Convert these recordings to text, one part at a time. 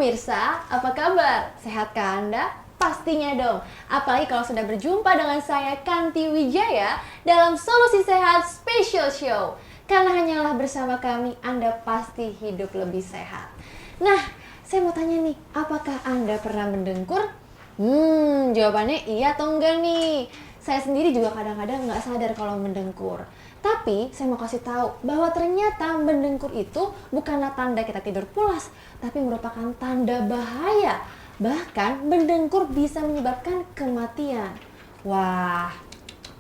pemirsa, apa kabar? Sehatkah Anda? Pastinya dong. Apalagi kalau sudah berjumpa dengan saya Kanti Wijaya dalam Solusi Sehat Special Show. Karena hanyalah bersama kami Anda pasti hidup lebih sehat. Nah, saya mau tanya nih, apakah Anda pernah mendengkur? Jawabannya iya atau enggak nih? Saya sendiri juga kadang-kadang nggak sadar kalau mendengkur. Tapi saya mau kasih tahu bahwa ternyata mendengkur itu bukanlah tanda kita tidur pulas, tapi merupakan tanda bahaya. Bahkan mendengkur bisa menyebabkan kematian. Wah,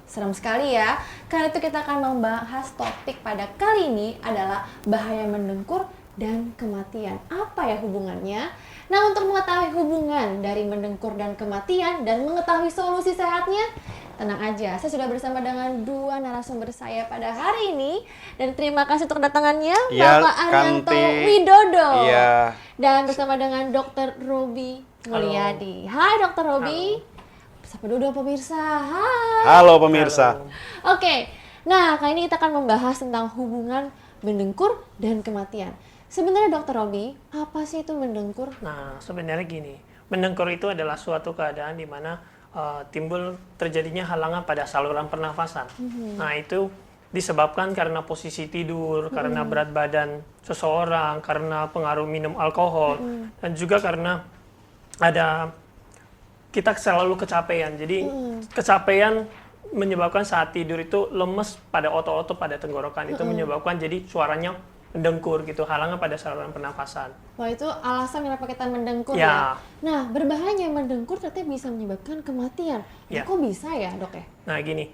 serem sekali ya. Karena itu kita akan membahas topik pada kali ini adalah bahaya mendengkur dan kematian. Apa ya hubungannya? Nah, untuk mengetahui hubungan dari mendengkur dan kematian dan mengetahui solusi sehatnya, tenang aja, saya sudah bersama dengan dua narasumber saya pada hari ini. Dan terima kasih untuk kedatangannya, ya, Bapak Arianto Kanti Widodo. ya. Dan bersama dengan Dr. Robi Mulyadi. Hai Dr. Robi. Sapa dulu pemirsa. Hai. Halo pemirsa. Oke, nah kali ini kita akan membahas tentang hubungan mendengkur dan kematian. Sebenarnya Dr. Robi, apa sih itu mendengkur? Nah, sebenarnya gini, mendengkur itu adalah suatu keadaan di mana timbul terjadinya halangan pada saluran pernafasan. Nah, itu disebabkan karena posisi tidur, karena berat badan seseorang, karena pengaruh minum alkohol, dan juga karena ada kita selalu kecapean. Jadi kecapean menyebabkan saat tidur itu lemes pada otot-otot pada tenggorokan. Itu menyebabkan jadi suaranya mendengkur gitu, halangan pada saluran pernafasan. Wah, itu alasan kenapa kita mendengkur ya. Nah, berbahayanya mendengkur ternyata bisa menyebabkan kematian. Ya. Kok bisa ya, Dok ya? Nah, gini.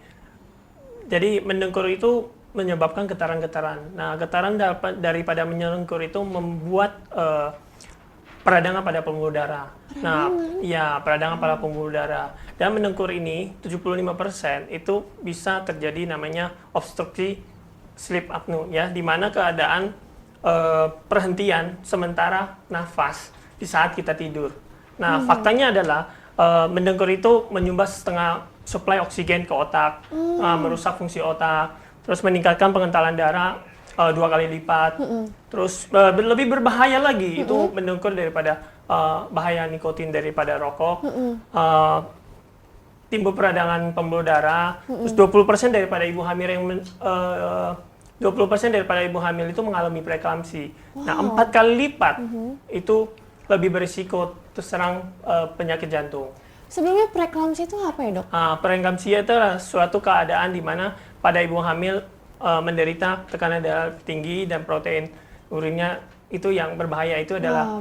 Jadi mendengkur itu menyebabkan getaran-getaran. Nah, getaran daripada mendengkur itu membuat peradangan pada pembuluh darah. Nah, ya, peradangan pada pembuluh darah. Dan mendengkur ini 75% itu bisa terjadi namanya obstruksi sleep apnea, ya, di mana keadaan perhentian sementara nafas di saat kita tidur. Nah, faktanya adalah mendengkur itu menyumbat setengah suplai oksigen ke otak, merusak fungsi otak, terus meningkatkan pengentalan darah 2 kali lipat. Terus lebih berbahaya lagi itu mendengkur daripada bahaya nikotin daripada rokok. Timbul peradangan pembuluh darah, terus 20% daripada ibu hamil yang 20% daripada ibu hamil itu mengalami preeklamsi. Nah, 4 kali lipat itu lebih berisiko terserang penyakit jantung. Sebelumnya preeklamsi itu apa ya, Dok? Preeklamsi itu adalah suatu keadaan di mana pada ibu hamil menderita tekanan darah tinggi dan protein urinnya itu yang berbahaya. Itu adalah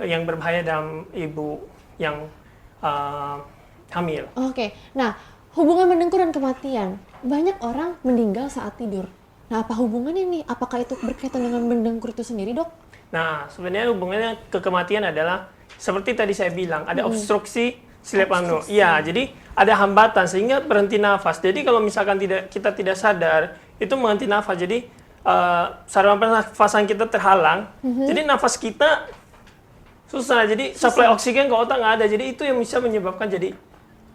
yang berbahaya dalam ibu yang hamil. Oke, nah hubungan mendengkur dan kematian. Banyak orang meninggal saat tidur. Nah, apa hubungannya nih? Apakah itu berkaitan dengan mendengkur itu sendiri, Dok? Nah, sebenarnya hubungannya ke kematian adalah seperti tadi saya bilang, ada obstruksi sleep apnea. Iya, jadi ada hambatan sehingga berhenti nafas. Jadi kalau misalkan kita tidak sadar, itu menghenti nafas. Jadi saluran pernafasan kita terhalang. Jadi nafas kita susah. Jadi suplai oksigen ke otak nggak ada. Jadi itu yang bisa menyebabkan jadi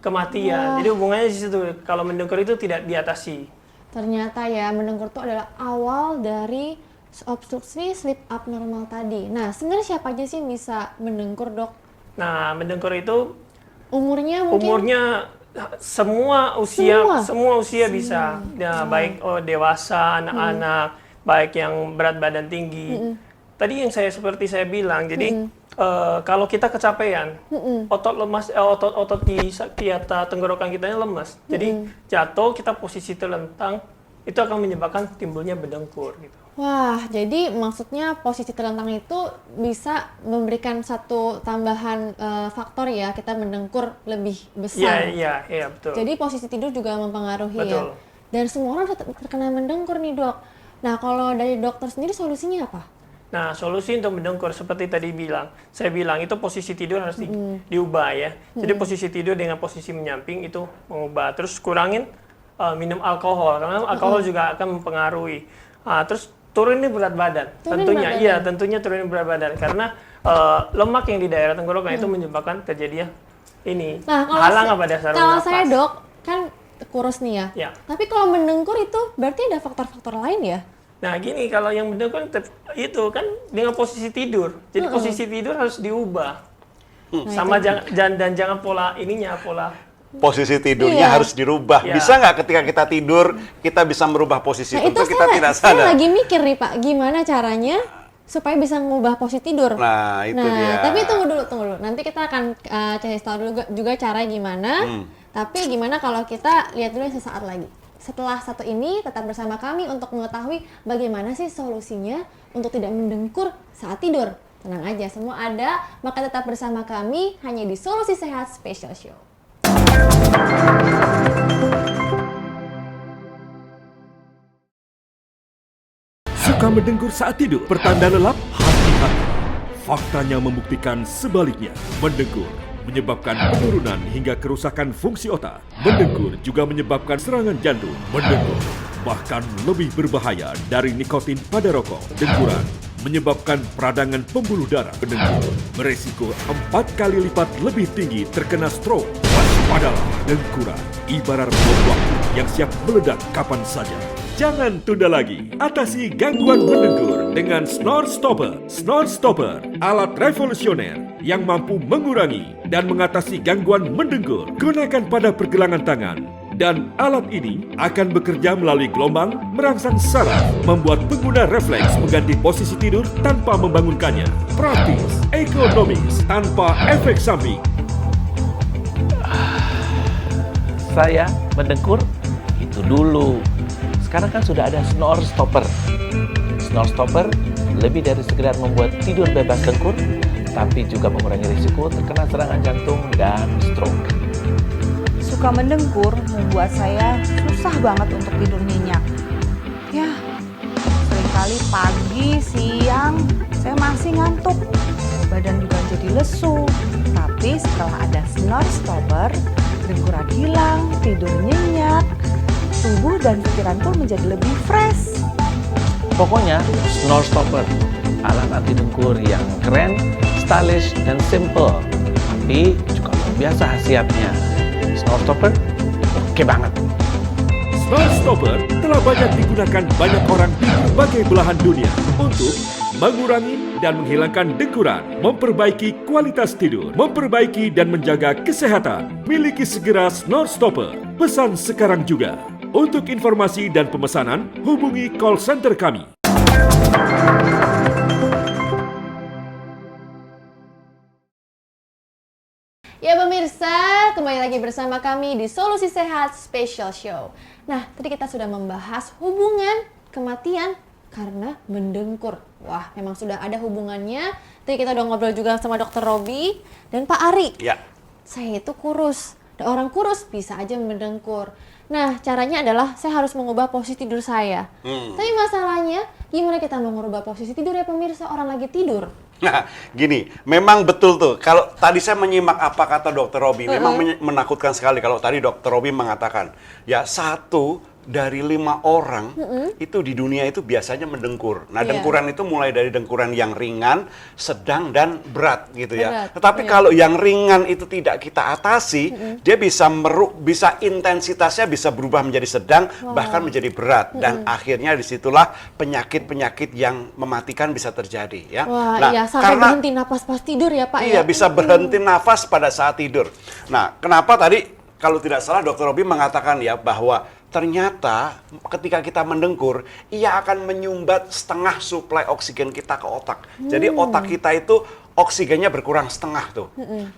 kematian. Jadi hubungannya di situ. Kalau mendengkur itu tidak diatasi. Ternyata ya, mendengkur itu adalah awal dari obstruksi sleep abnormal tadi. Nah, sebenarnya siapa aja sih yang bisa mendengkur, Dok? Nah, mendengkur itu umurnya mungkin? Umurnya semua usia bisa. Ya, baik dewasa, anak-anak, baik yang berat badan tinggi. Tadi yang seperti saya bilang, jadi kalau kita kecapean, otot lemas, otot di atas tenggorokan kita lemas. Jadi jatuh, kita posisi terlentang, itu akan menyebabkan timbulnya mendengkur gitu. Wah, jadi maksudnya posisi terlentang itu bisa memberikan satu tambahan faktor ya, kita mendengkur lebih besar. Iya, betul. Jadi posisi tidur juga mempengaruhi. Betul. Ya. Dan semua orang terkena mendengkur nih, Dok. Nah, kalau dari dokter sendiri solusinya apa? Nah, solusi untuk mendengkur seperti tadi saya bilang itu posisi tidur harus diubah ya. Jadi posisi tidur dengan posisi menyamping itu mengubah. Terus kurangin minum alkohol, karena alkohol juga akan mempengaruhi. Terus turunin berat badan. Tentunya turunin berat badan karena lemak yang di daerah tenggorokan itu menyebabkan kejadian ini. Nah, halangan pada saluran nafas. Kalau saya, Dok, kan kurus nih ya. Ya. Tapi kalau mendengkur itu berarti ada faktor-faktor lain ya? Nah gini, kalau yang mendengkur itu kan dengan posisi tidur. Jadi posisi tidur harus diubah. Sama jangan pola pola. Posisi tidurnya Iya. harus dirubah. Iya. Bisa nggak ketika kita tidur, kita bisa merubah posisi? Nah, Tentu itu kita tidak saya sadar. lagi mikir nih Pak, gimana caranya supaya bisa mengubah posisi tidur. Nah, itu dia. Tapi tunggu dulu. Nanti kita akan cari tahu dulu juga cara gimana. Tapi gimana kalau kita lihat dulu sesaat lagi. Setelah satu ini, tetap bersama kami untuk mengetahui bagaimana sih solusinya untuk tidak mendengkur saat tidur. Tenang aja, semua ada. Maka tetap bersama kami hanya di Solusi Sehat Special Show. Suka mendengkur saat tidur? Pertanda lelap? Hati-hati. Faktanya membuktikan sebaliknya. Mendengkur menyebabkan penurunan hingga kerusakan fungsi otak. Mendengkur juga menyebabkan serangan jantung. Mendengkur bahkan lebih berbahaya dari nikotin pada rokok. Dengkuran menyebabkan peradangan pembuluh darah. Mendengkur beresiko 4 kali lipat lebih tinggi terkena stroke. Waspadalah, dengkuran ibarat bom waktu yang siap meledak kapan saja. Jangan tunda lagi. Atasi gangguan mendengkur dengan Snore Stopper. Snore Stopper, alat revolusioner yang mampu mengurangi dan mengatasi gangguan mendengkur. Gunakan pada pergelangan tangan. Dan alat ini akan bekerja melalui gelombang merangsang saraf, membuat pengguna refleks mengganti posisi tidur tanpa membangunkannya. Praktis, ekonomis, tanpa efek samping. Saya mendengkur itu dulu. Sekarang kan sudah ada Snore Stopper. Snore Stopper lebih dari sekedar membuat tidur bebas dengkur, tapi juga mengurangi risiko terkena serangan jantung dan stroke. Suka mendengkur membuat saya susah banget untuk tidur nyenyak. Ya, seringkali pagi, siang, saya masih ngantuk. Badan juga jadi lesu. Tapi setelah ada Snore Stopper, dengkuran hilang, tidur nyenyak, tubuh dan pikiran pun menjadi lebih fresh. Pokoknya Snore Stopper, alat anti dengkur yang keren, stylish, dan simple, tapi juga luar biasa khasiatnya. Snore Stopper, oke banget. Snore Stopper telah banyak digunakan banyak orang di berbagai belahan dunia untuk mengurangi dan menghilangkan dengkuran, memperbaiki kualitas tidur, memperbaiki dan menjaga kesehatan. Miliki segera Snore Stopper. Pesan sekarang juga. Untuk informasi dan pemesanan, hubungi call center kami. Ya pemirsa, kembali lagi bersama kami di Solusi Sehat Special Show. Nah, tadi kita sudah membahas hubungan kematian karena mendengkur. Wah, memang sudah ada hubungannya. Tadi kita udah ngobrol juga sama Dr. Robi dan Pak Ari. Ya. Saya itu kurus, dan orang kurus bisa aja mendengkur. Nah, caranya adalah saya harus mengubah posisi tidur saya. Tapi masalahnya, gimana kita mau mengubah posisi tidur ya pemirsa? Orang lagi tidur. Nah, gini, memang betul tuh. Kalau tadi saya menyimak apa kata Dokter Robi, memang menakutkan sekali kalau tadi Dokter Robi mengatakan, ya 1 dari 5 orang itu di dunia itu biasanya mendengkur. Nah, Iya. dengkuran itu mulai dari dengkuran yang ringan, sedang, dan berat gitu ya. Berat, Tetapi iya. kalau yang ringan itu tidak kita atasi, dia bisa intensitasnya bisa berubah menjadi sedang, bahkan menjadi berat. Dan akhirnya disitulah penyakit-penyakit yang mematikan bisa terjadi ya. Wah, Nah, iya, sampai karena berhenti napas pas tidur ya Pak iya, ya? bisa berhenti nafas pada saat tidur. Nah, kenapa tadi kalau tidak salah Dr. Robi mengatakan ya bahwa ternyata ketika kita mendengkur, ia akan menyumbat setengah suplai oksigen kita ke otak. Jadi otak kita itu oksigennya berkurang setengah tuh.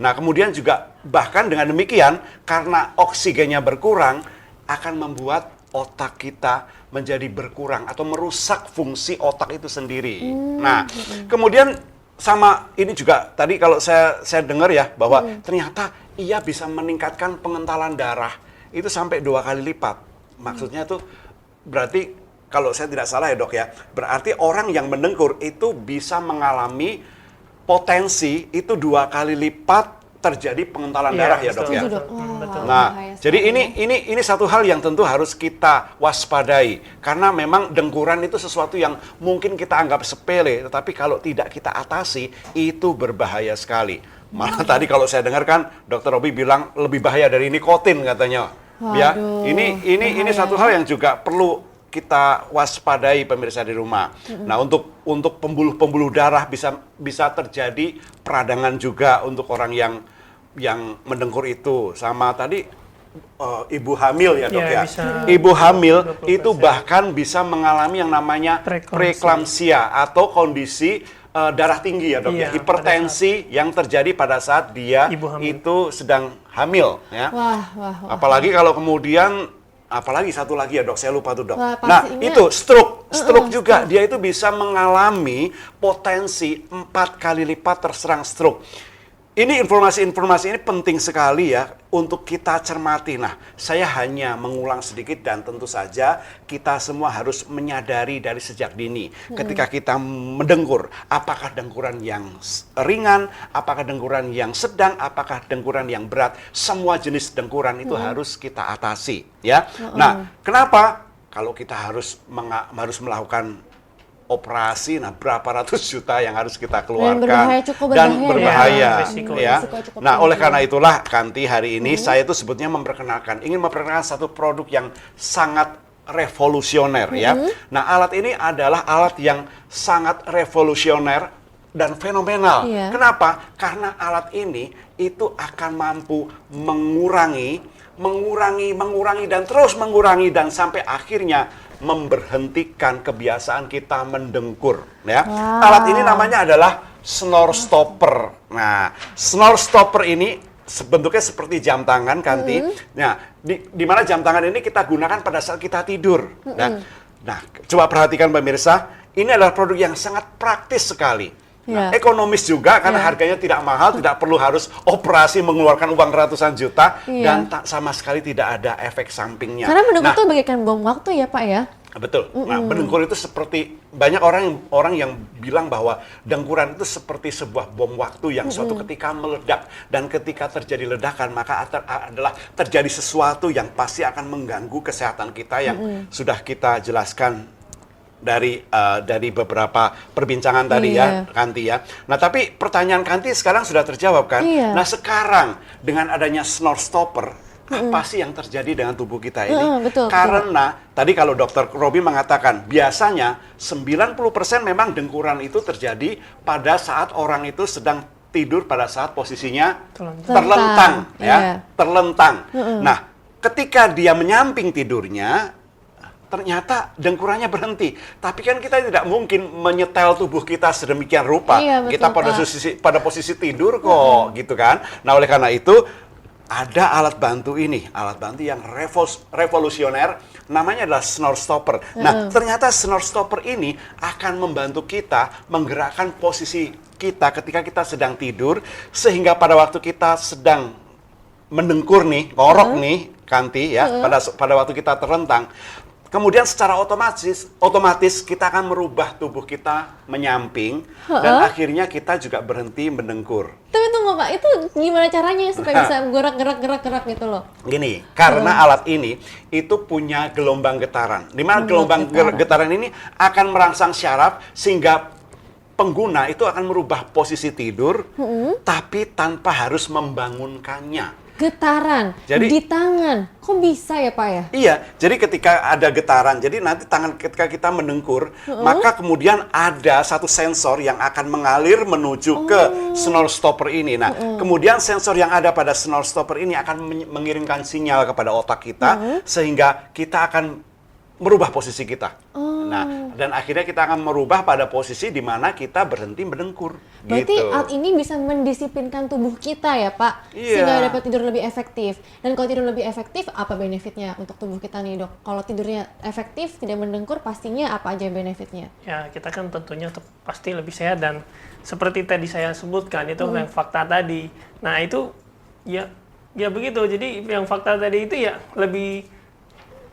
Nah, kemudian juga bahkan dengan demikian karena oksigennya berkurang akan membuat otak kita menjadi berkurang atau merusak fungsi otak itu sendiri. Nah, kemudian sama ini juga tadi kalau saya dengar ya bahwa ternyata ia bisa meningkatkan pengentalan darah itu sampai 2 kali lipat. Maksudnya tuh berarti kalau saya tidak salah ya Dok ya, berarti orang yang mendengkur itu bisa mengalami potensi itu 2 kali lipat terjadi pengentalan darah ya Dok ya. Setuju, Dok. Wah, Nah, bahaya jadi sekali. ini satu hal yang tentu harus kita waspadai karena memang dengkuran itu sesuatu yang mungkin kita anggap sepele, tetapi kalau tidak kita atasi itu berbahaya sekali. Malah tadi kalau saya dengarkan Dr. Robi bilang lebih bahaya dari nikotin katanya. Ya, Waduh, ini bahaya. satu hal yang juga perlu kita waspadai pemirsa di rumah. Nah, untuk pembuluh darah bisa terjadi peradangan juga untuk orang yang mendengkur itu. Sama tadi ibu hamil ya, Dok, Iya, ya. bisa Ibu hamil 20%. itu bahkan bisa mengalami yang namanya preeklamsia atau kondisi darah tinggi ya, Dok, ya. Iya, Hipertensi yang terjadi pada saat dia Ibu hamil. itu sedang hamil ya. Wah. Apalagi kalau kemudian, apalagi satu lagi ya, Dok, saya lupa tuh, Dok. Wah, Nah, pastinya. itu stroke juga, dia itu bisa mengalami potensi 4 kali lipat terserang stroke. Ini informasi-informasi ini penting sekali ya untuk kita cermati. Nah, saya hanya mengulang sedikit dan tentu saja kita semua harus menyadari dari sejak dini. Ketika kita mendengkur, apakah dengkuran yang ringan, apakah dengkuran yang sedang, apakah dengkuran yang berat. Semua jenis dengkuran itu harus kita atasi ya. Nah, kenapa? Kalau kita harus melakukan operasi, nah berapa ratus juta yang harus kita keluarkan berbahaya, cukup dan berbahaya. berbahaya, Ya, risiko. ya. Risiko cukup Nah, tinggi. oleh karena itulah Kanti hari ini saya itu sebetulnya ingin memperkenalkan satu produk yang sangat revolusioner ya. Nah, alat ini adalah alat yang sangat revolusioner dan fenomenal. Iya. Kenapa? Karena alat ini itu akan mampu mengurangi dan terus mengurangi dan sampai akhirnya memberhentikan kebiasaan kita mendengkur ya. Wow. Alat ini namanya adalah snore stopper. Nah, snore stopper ini bentuknya seperti jam tangan, Kanti. Nah, di mana jam tangan ini kita gunakan pada saat kita tidur. Nah, coba perhatikan pemirsa, ini adalah produk yang sangat praktis sekali. Nah, Ya. ekonomis juga karena Ya. harganya tidak mahal, tidak perlu harus operasi mengeluarkan uang ratusan juta Iya. dan sama sekali tidak ada efek sampingnya. Karena mendengkur Nah, tuh bagaikan bom waktu ya, Pak ya. betul. Nah, mendengkur itu seperti banyak orang yang bilang bahwa dengkuran itu seperti sebuah bom waktu yang suatu ketika meledak, dan ketika terjadi ledakan maka adalah terjadi sesuatu yang pasti akan mengganggu kesehatan kita yang sudah kita jelaskan dari beberapa perbincangan tadi Iya. ya, Kanti ya. Nah, tapi pertanyaan Kanti sekarang sudah terjawab kan? Iya. Nah, sekarang dengan adanya snore stopper, apa sih yang terjadi dengan tubuh kita ini? Betul. Karena tadi kalau Dokter Robi mengatakan biasanya 90% memang dengkuran itu terjadi pada saat orang itu sedang tidur pada saat posisinya terlentang ya, Iya. terlentang. Nah, ketika dia menyamping tidurnya, ternyata dengkurannya berhenti. Tapi kan kita tidak mungkin menyetel tubuh kita sedemikian rupa. Iya, betul, Kita pada posisi tidur kok, gitu kan. Nah, oleh karena itu ada alat bantu ini, alat bantu yang revolusioner, namanya adalah snore stopper. Nah, ternyata snore stopper ini akan membantu kita menggerakkan posisi kita ketika kita sedang tidur, sehingga pada waktu kita sedang mendengkur nih, ngorok nih, Kanti ya, pada waktu kita terlentang, kemudian secara otomatis kita akan merubah tubuh kita menyamping dan akhirnya kita juga berhenti mendengkur. Tapi tunggu, Pak, itu gimana caranya supaya bisa gerak gitu loh? Gini, karena alat ini itu punya gelombang getaran. Di mana gelombang getaran ini akan merangsang syaraf sehingga pengguna itu akan merubah posisi tidur tapi tanpa harus membangunkannya. Getaran Jadi- di tangan. Kok bisa ya, Pak ya? Iya, jadi ketika ada getaran, jadi nanti ketika kita mendengkur, maka kemudian ada satu sensor yang akan mengalir menuju ke snore stopper ini. Nah, kemudian sensor yang ada pada snore stopper ini akan mengirimkan sinyal kepada otak kita, sehingga kita akan merubah posisi kita. Nah, dan akhirnya kita akan merubah pada posisi di mana kita berhenti mendengkur. Berarti gitu. alat ini bisa mendisiplinkan tubuh kita ya, Pak? Iya. Sehingga dapat tidur lebih efektif. Dan kalau tidur lebih efektif, apa benefitnya untuk tubuh kita nih, Dok? Kalau tidurnya efektif, tidak mendengkur, pastinya apa aja benefitnya? Ya, kita kan tentunya pasti lebih sehat, dan seperti tadi saya sebutkan itu yang fakta tadi. Nah, itu ya begitu. Jadi yang fakta tadi itu ya lebih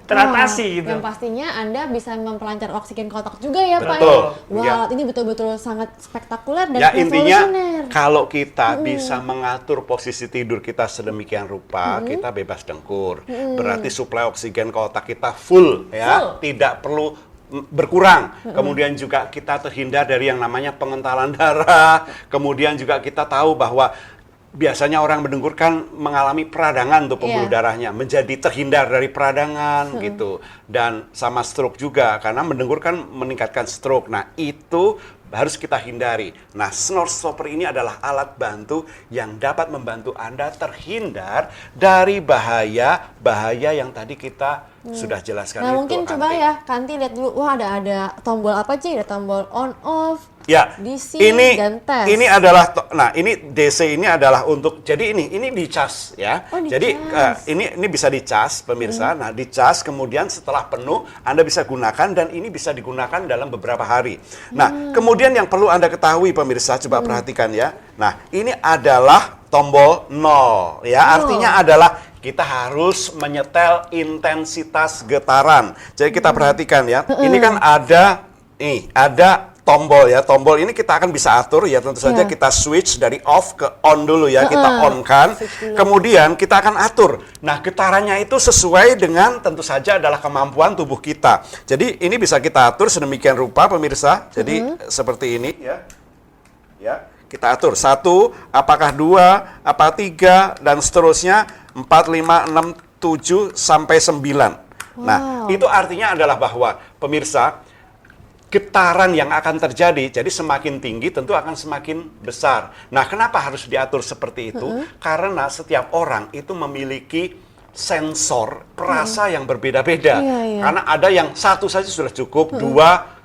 teratasi gitu. Yang pastinya Anda bisa memperlancar oksigen ke otak juga ya, Pak. Betul. Wah, Ya. alat ini betul-betul sangat spektakuler dan Ya, intinya revolusioner. kalau kita bisa mengatur posisi tidur kita sedemikian rupa, kita bebas dengkur. Berarti suplai oksigen ke otak kita full ya, tidak perlu berkurang. Kemudian juga kita terhindar dari yang namanya pengentalan darah. Kemudian juga kita tahu bahwa biasanya orang mendengkur kan mengalami peradangan tuh pembuluh darahnya, menjadi terhindar dari peradangan gitu, dan sama stroke juga karena mendengkur kan meningkatkan stroke. Nah itu harus kita hindari. Nah, snore stopper ini adalah alat bantu yang dapat membantu Anda terhindar dari bahaya yang tadi kita sudah jelaskan. Nah itu. mungkin coba Kanti. ya, Kanti lihat dulu. Wah ada tombol apa aja? Ada tombol on off, Ya, DC, dan tes. ini adalah, nah ini DC ini adalah untuk, jadi ini dicas ya. Oh, dicas. Jadi ini bisa dicas pemirsa. Nah dicas kemudian setelah penuh Anda bisa gunakan dan ini bisa digunakan dalam beberapa hari. Nah kemudian yang perlu Anda ketahui pemirsa, coba perhatikan ya. Nah ini adalah tombol 0 ya, artinya adalah kita harus menyetel intensitas getaran. Jadi kita perhatikan ya, ini kan ada tombol ya. Tombol ini kita akan bisa atur ya, tentu saja kita switch dari off ke on dulu ya, kita on kan. Kemudian kita akan atur. Nah, getarannya itu sesuai dengan tentu saja adalah kemampuan tubuh kita. Jadi ini bisa kita atur sedemikian rupa pemirsa. Jadi seperti ini ya. Ya, kita atur 1, apakah 2, apa 3 dan seterusnya 4, 5, 6, 7 sampai 9. Nah, itu artinya adalah bahwa pemirsa, getaran yang akan terjadi, jadi semakin tinggi tentu akan semakin besar. Nah, kenapa harus diatur seperti itu? Karena setiap orang itu memiliki sensor perasa yang berbeda-beda. Karena ada yang satu saja sudah cukup, 2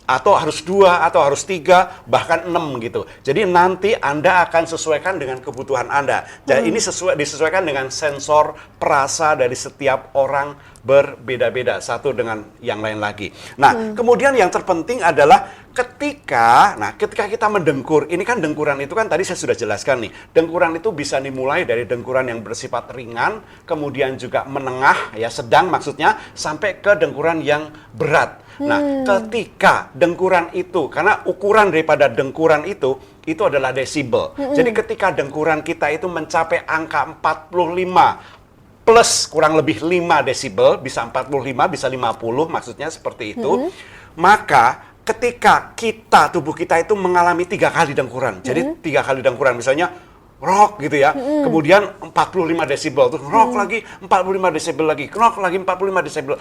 atau harus 2 atau harus 3 bahkan 6 gitu. Jadi nanti Anda akan sesuaikan dengan kebutuhan Anda. Jadi ini disesuaikan dengan sensor perasa dari setiap orang berbeda-beda satu dengan yang lain lagi. Nah, kemudian yang terpenting adalah ketika kita mendengkur, ini kan dengkuran itu kan tadi saya sudah jelaskan nih. Dengkuran itu bisa dimulai dari dengkuran yang bersifat ringan, kemudian juga menengah ya, sedang maksudnya, sampai ke dengkuran yang berat. Nah, ketika dengkuran itu, karena ukuran daripada dengkuran itu adalah desibel. Jadi ketika dengkuran kita itu mencapai angka 45 plus kurang lebih 5 desibel, bisa 45, bisa 50, maksudnya seperti itu. Maka ketika tubuh kita itu mengalami 3 kali dengkuran. Jadi 3 kali dengkuran, misalnya rock gitu ya. Kemudian 45 desibel, terus rock lagi 45 desibel lagi, rock lagi 45 desibel.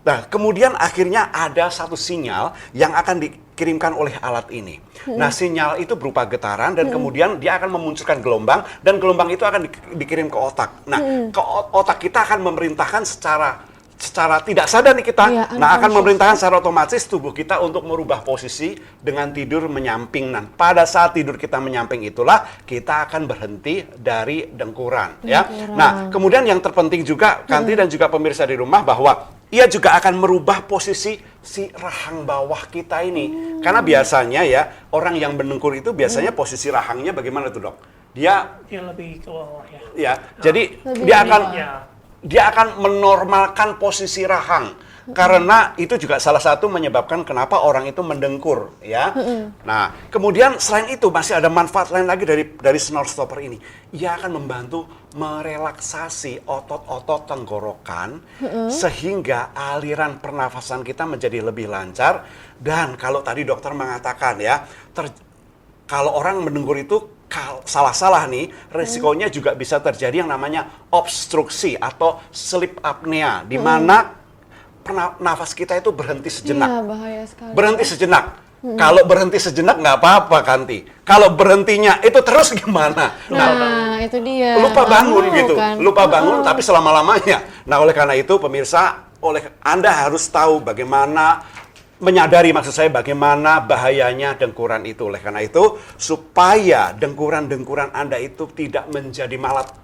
Nah, kemudian akhirnya ada satu sinyal yang akan dikirimkan oleh alat ini. Nah, sinyal itu berupa getaran dan kemudian dia akan memunculkan gelombang dan gelombang itu akan dikirim ke otak. Nah, ke otak kita akan memerintahkan secara tidak sadar nih kita, akan memerintahkan secara otomatis tubuh kita untuk merubah posisi dengan tidur menyamping. Nah, pada saat tidur kita menyamping itulah kita akan berhenti dari dengkuran. Ya. Nah, kemudian yang terpenting juga, Kanti dan juga pemirsa di rumah, bahwa ia juga akan merubah posisi si rahang bawah kita ini. Karena biasanya ya, orang yang mendengkur itu biasanya posisi rahangnya bagaimana tuh, Dok? Dia lebih ke bawah ya. Ya, jadi dia akan menormalkan posisi rahang. Karena itu juga salah satu menyebabkan kenapa orang itu mendengkur, ya. Nah, kemudian selain itu masih ada manfaat lain lagi dari snore stopper ini. Ia akan membantu merelaksasi otot-otot tenggorokan sehingga aliran pernafasan kita menjadi lebih lancar. Dan kalau tadi dokter mengatakan ya, kalau orang mendengkur itu salah-salah nih, resikonya juga bisa terjadi yang namanya obstruksi atau sleep apnea, di mana nafas kita itu berhenti sejenak. Iya, bahaya sekali. Berhenti sejenak. Kalau berhenti sejenak nggak apa-apa, Kanti. Kalau berhentinya itu terus gimana? Nah, itu dia. Lupa bangun gitu. Kan? Lupa bangun tapi selama-lamanya. Nah, oleh karena itu pemirsa, Anda harus tahu bagaimana menyadari, maksud saya, bagaimana bahayanya dengkuran itu. Oleh karena itu, supaya dengkuran-dengkuran Anda itu tidak menjadi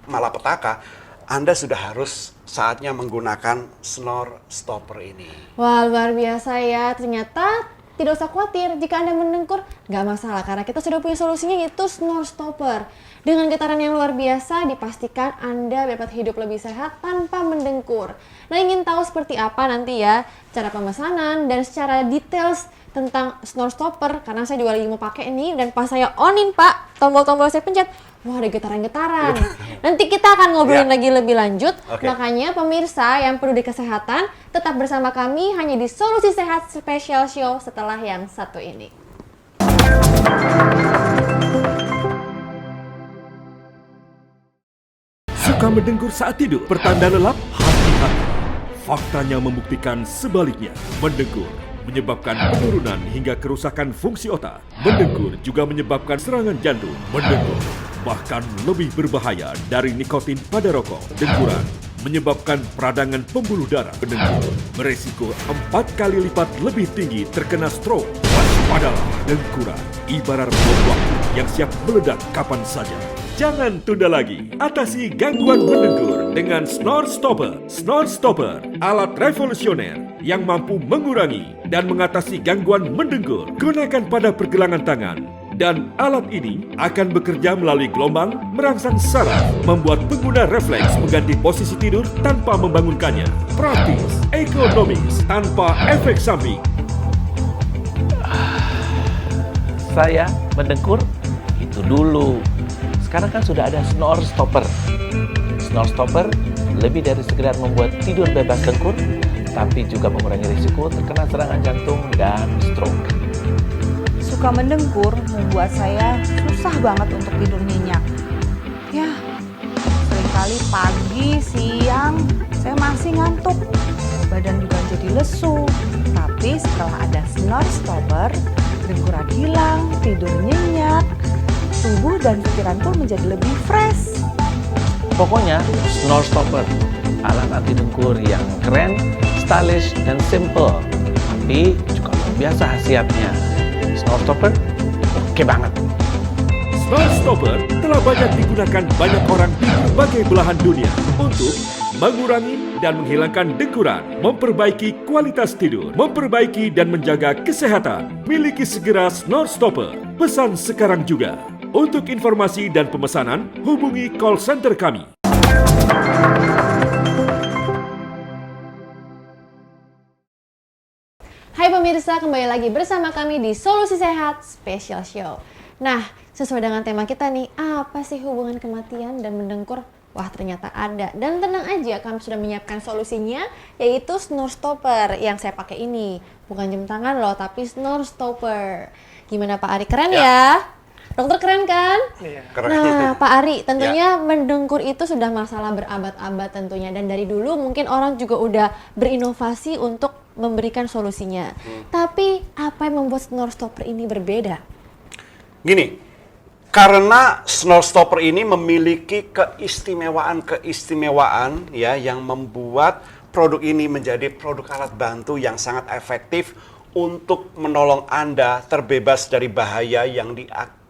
malapetaka, Anda sudah harus saatnya menggunakan snore stopper ini. Wah, luar biasa ya. Ternyata tidak usah khawatir jika Anda mendengkur, nggak masalah. Karena kita sudah punya solusinya, yaitu snore stopper. Dengan getaran yang luar biasa, dipastikan Anda dapat hidup lebih sehat tanpa mendengkur. Nah, ingin tahu seperti apa nanti ya cara pemesanan dan secara details tentang snore stopper, karena saya juga lagi mau pakai ini, dan pas saya onin Pak, tombol-tombol saya pencet, wah ada getaran-getaran. Nanti kita akan ngobrolin lagi lebih lanjut. Makanya pemirsa yang perlu di kesehatan, tetap bersama kami hanya di Solusi Sehat Special Show setelah yang satu ini. mendengkur saat tidur, pertanda lelap, hati-hati. Faktanya membuktikan sebaliknya. Mendengkur menyebabkan penurunan hingga kerusakan fungsi otak. Mendengkur juga menyebabkan serangan jantung. Mendengkur bahkan lebih berbahaya dari nikotin pada rokok. Dengkuran menyebabkan peradangan pembuluh darah. Mendengkur beresiko 4 kali lipat lebih tinggi terkena stroke. Waspadalah, dengkuran ibarat bom waktu yang siap meledak kapan saja. Jangan tunda lagi, atasi gangguan mendengkur dengan Snore Stopper. Snore Stopper, alat revolusioner yang mampu mengurangi dan mengatasi gangguan mendengkur. Gunakan pada pergelangan tangan. Dan alat ini akan bekerja melalui gelombang merangsang saraf, membuat pengguna refleks mengganti posisi tidur tanpa membangunkannya. Praktis, ekonomis, tanpa efek samping. Saya mendengkur, itu dulu. Sekarang kan sudah ada Snore Stopper. Snore Stopper lebih dari sekedar membuat tidur bebas dengkur, tapi juga mengurangi risiko terkena serangan jantung dan stroke. Suka mendengkur membuat saya susah banget untuk tidur nyenyak. Ya, seringkali pagi, siang, saya masih ngantuk. Badan juga jadi lesu. Tapi setelah ada Snore Stopper, dengkuran hilang, tidur nyenyak, tubuh dan pikiran pun menjadi lebih fresh. Pokoknya Snore Stopper, alat anti dengkur yang keren, stylish, dan simple, tapi juga luar biasa khasiatnya. Snore Stopper, oke banget. Snore Stopper telah banyak digunakan banyak orang di berbagai belahan dunia untuk mengurangi dan menghilangkan dengkuran, memperbaiki kualitas tidur, memperbaiki dan menjaga kesehatan. Miliki segera Snore Stopper. Pesan sekarang juga. Untuk informasi dan pemesanan, hubungi call center kami. Hai pemirsa, kembali lagi bersama kami di Solusi Sehat Special Show. Nah, sesuai dengan tema kita nih, apa sih hubungan kematian dan mendengkur? Wah, ternyata ada. Dan tenang aja, kami sudah menyiapkan solusinya, yaitu Snore Stopper yang saya pakai ini. Bukan jam tangan loh, tapi Snore Stopper. Gimana Pak Ari, keren ya? Dokter keren kan? Iya. Keren. Nah, Pak Ari, tentunya mendengkur itu sudah masalah berabad-abad tentunya. Dan dari dulu mungkin orang juga udah berinovasi untuk memberikan solusinya. Tapi apa yang membuat Snore Stopper ini berbeda? Gini, karena Snore Stopper ini memiliki keistimewaan ya yang membuat produk ini menjadi produk alat bantu yang sangat efektif untuk menolong Anda terbebas dari bahaya yang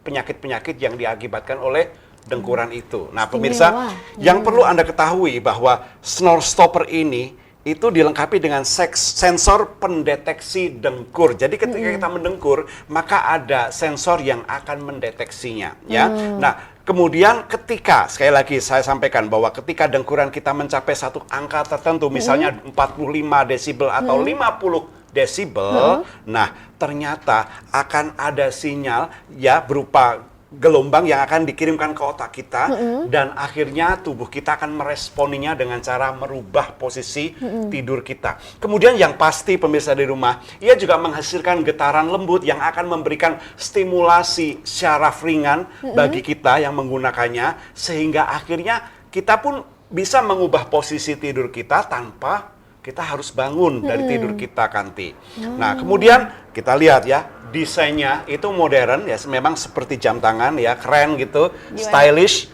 penyakit-penyakit yang diakibatkan oleh dengkuran itu. Nah, pemirsa, yang perlu Anda ketahui bahwa Snore Stopper ini itu dilengkapi dengan sensor pendeteksi dengkur. Jadi ketika kita mendengkur, maka ada sensor yang akan mendeteksinya, ya. Nah, kemudian ketika, sekali lagi saya sampaikan bahwa ketika dengkuran kita mencapai satu angka tertentu, misalnya 45 desibel atau 50 desibel, nah ternyata akan ada sinyal ya berupa gelombang yang akan dikirimkan ke otak kita dan akhirnya tubuh kita akan meresponinya dengan cara merubah posisi tidur kita. Kemudian yang pasti pemirsa di rumah, ia juga menghasilkan getaran lembut yang akan memberikan stimulasi syaraf ringan bagi kita yang menggunakannya sehingga akhirnya kita pun bisa mengubah posisi tidur kita tanpa kita harus bangun dari tidur kita, Kanti. Nah, kemudian kita lihat ya, desainnya itu modern ya, memang seperti jam tangan ya, keren gitu, stylish,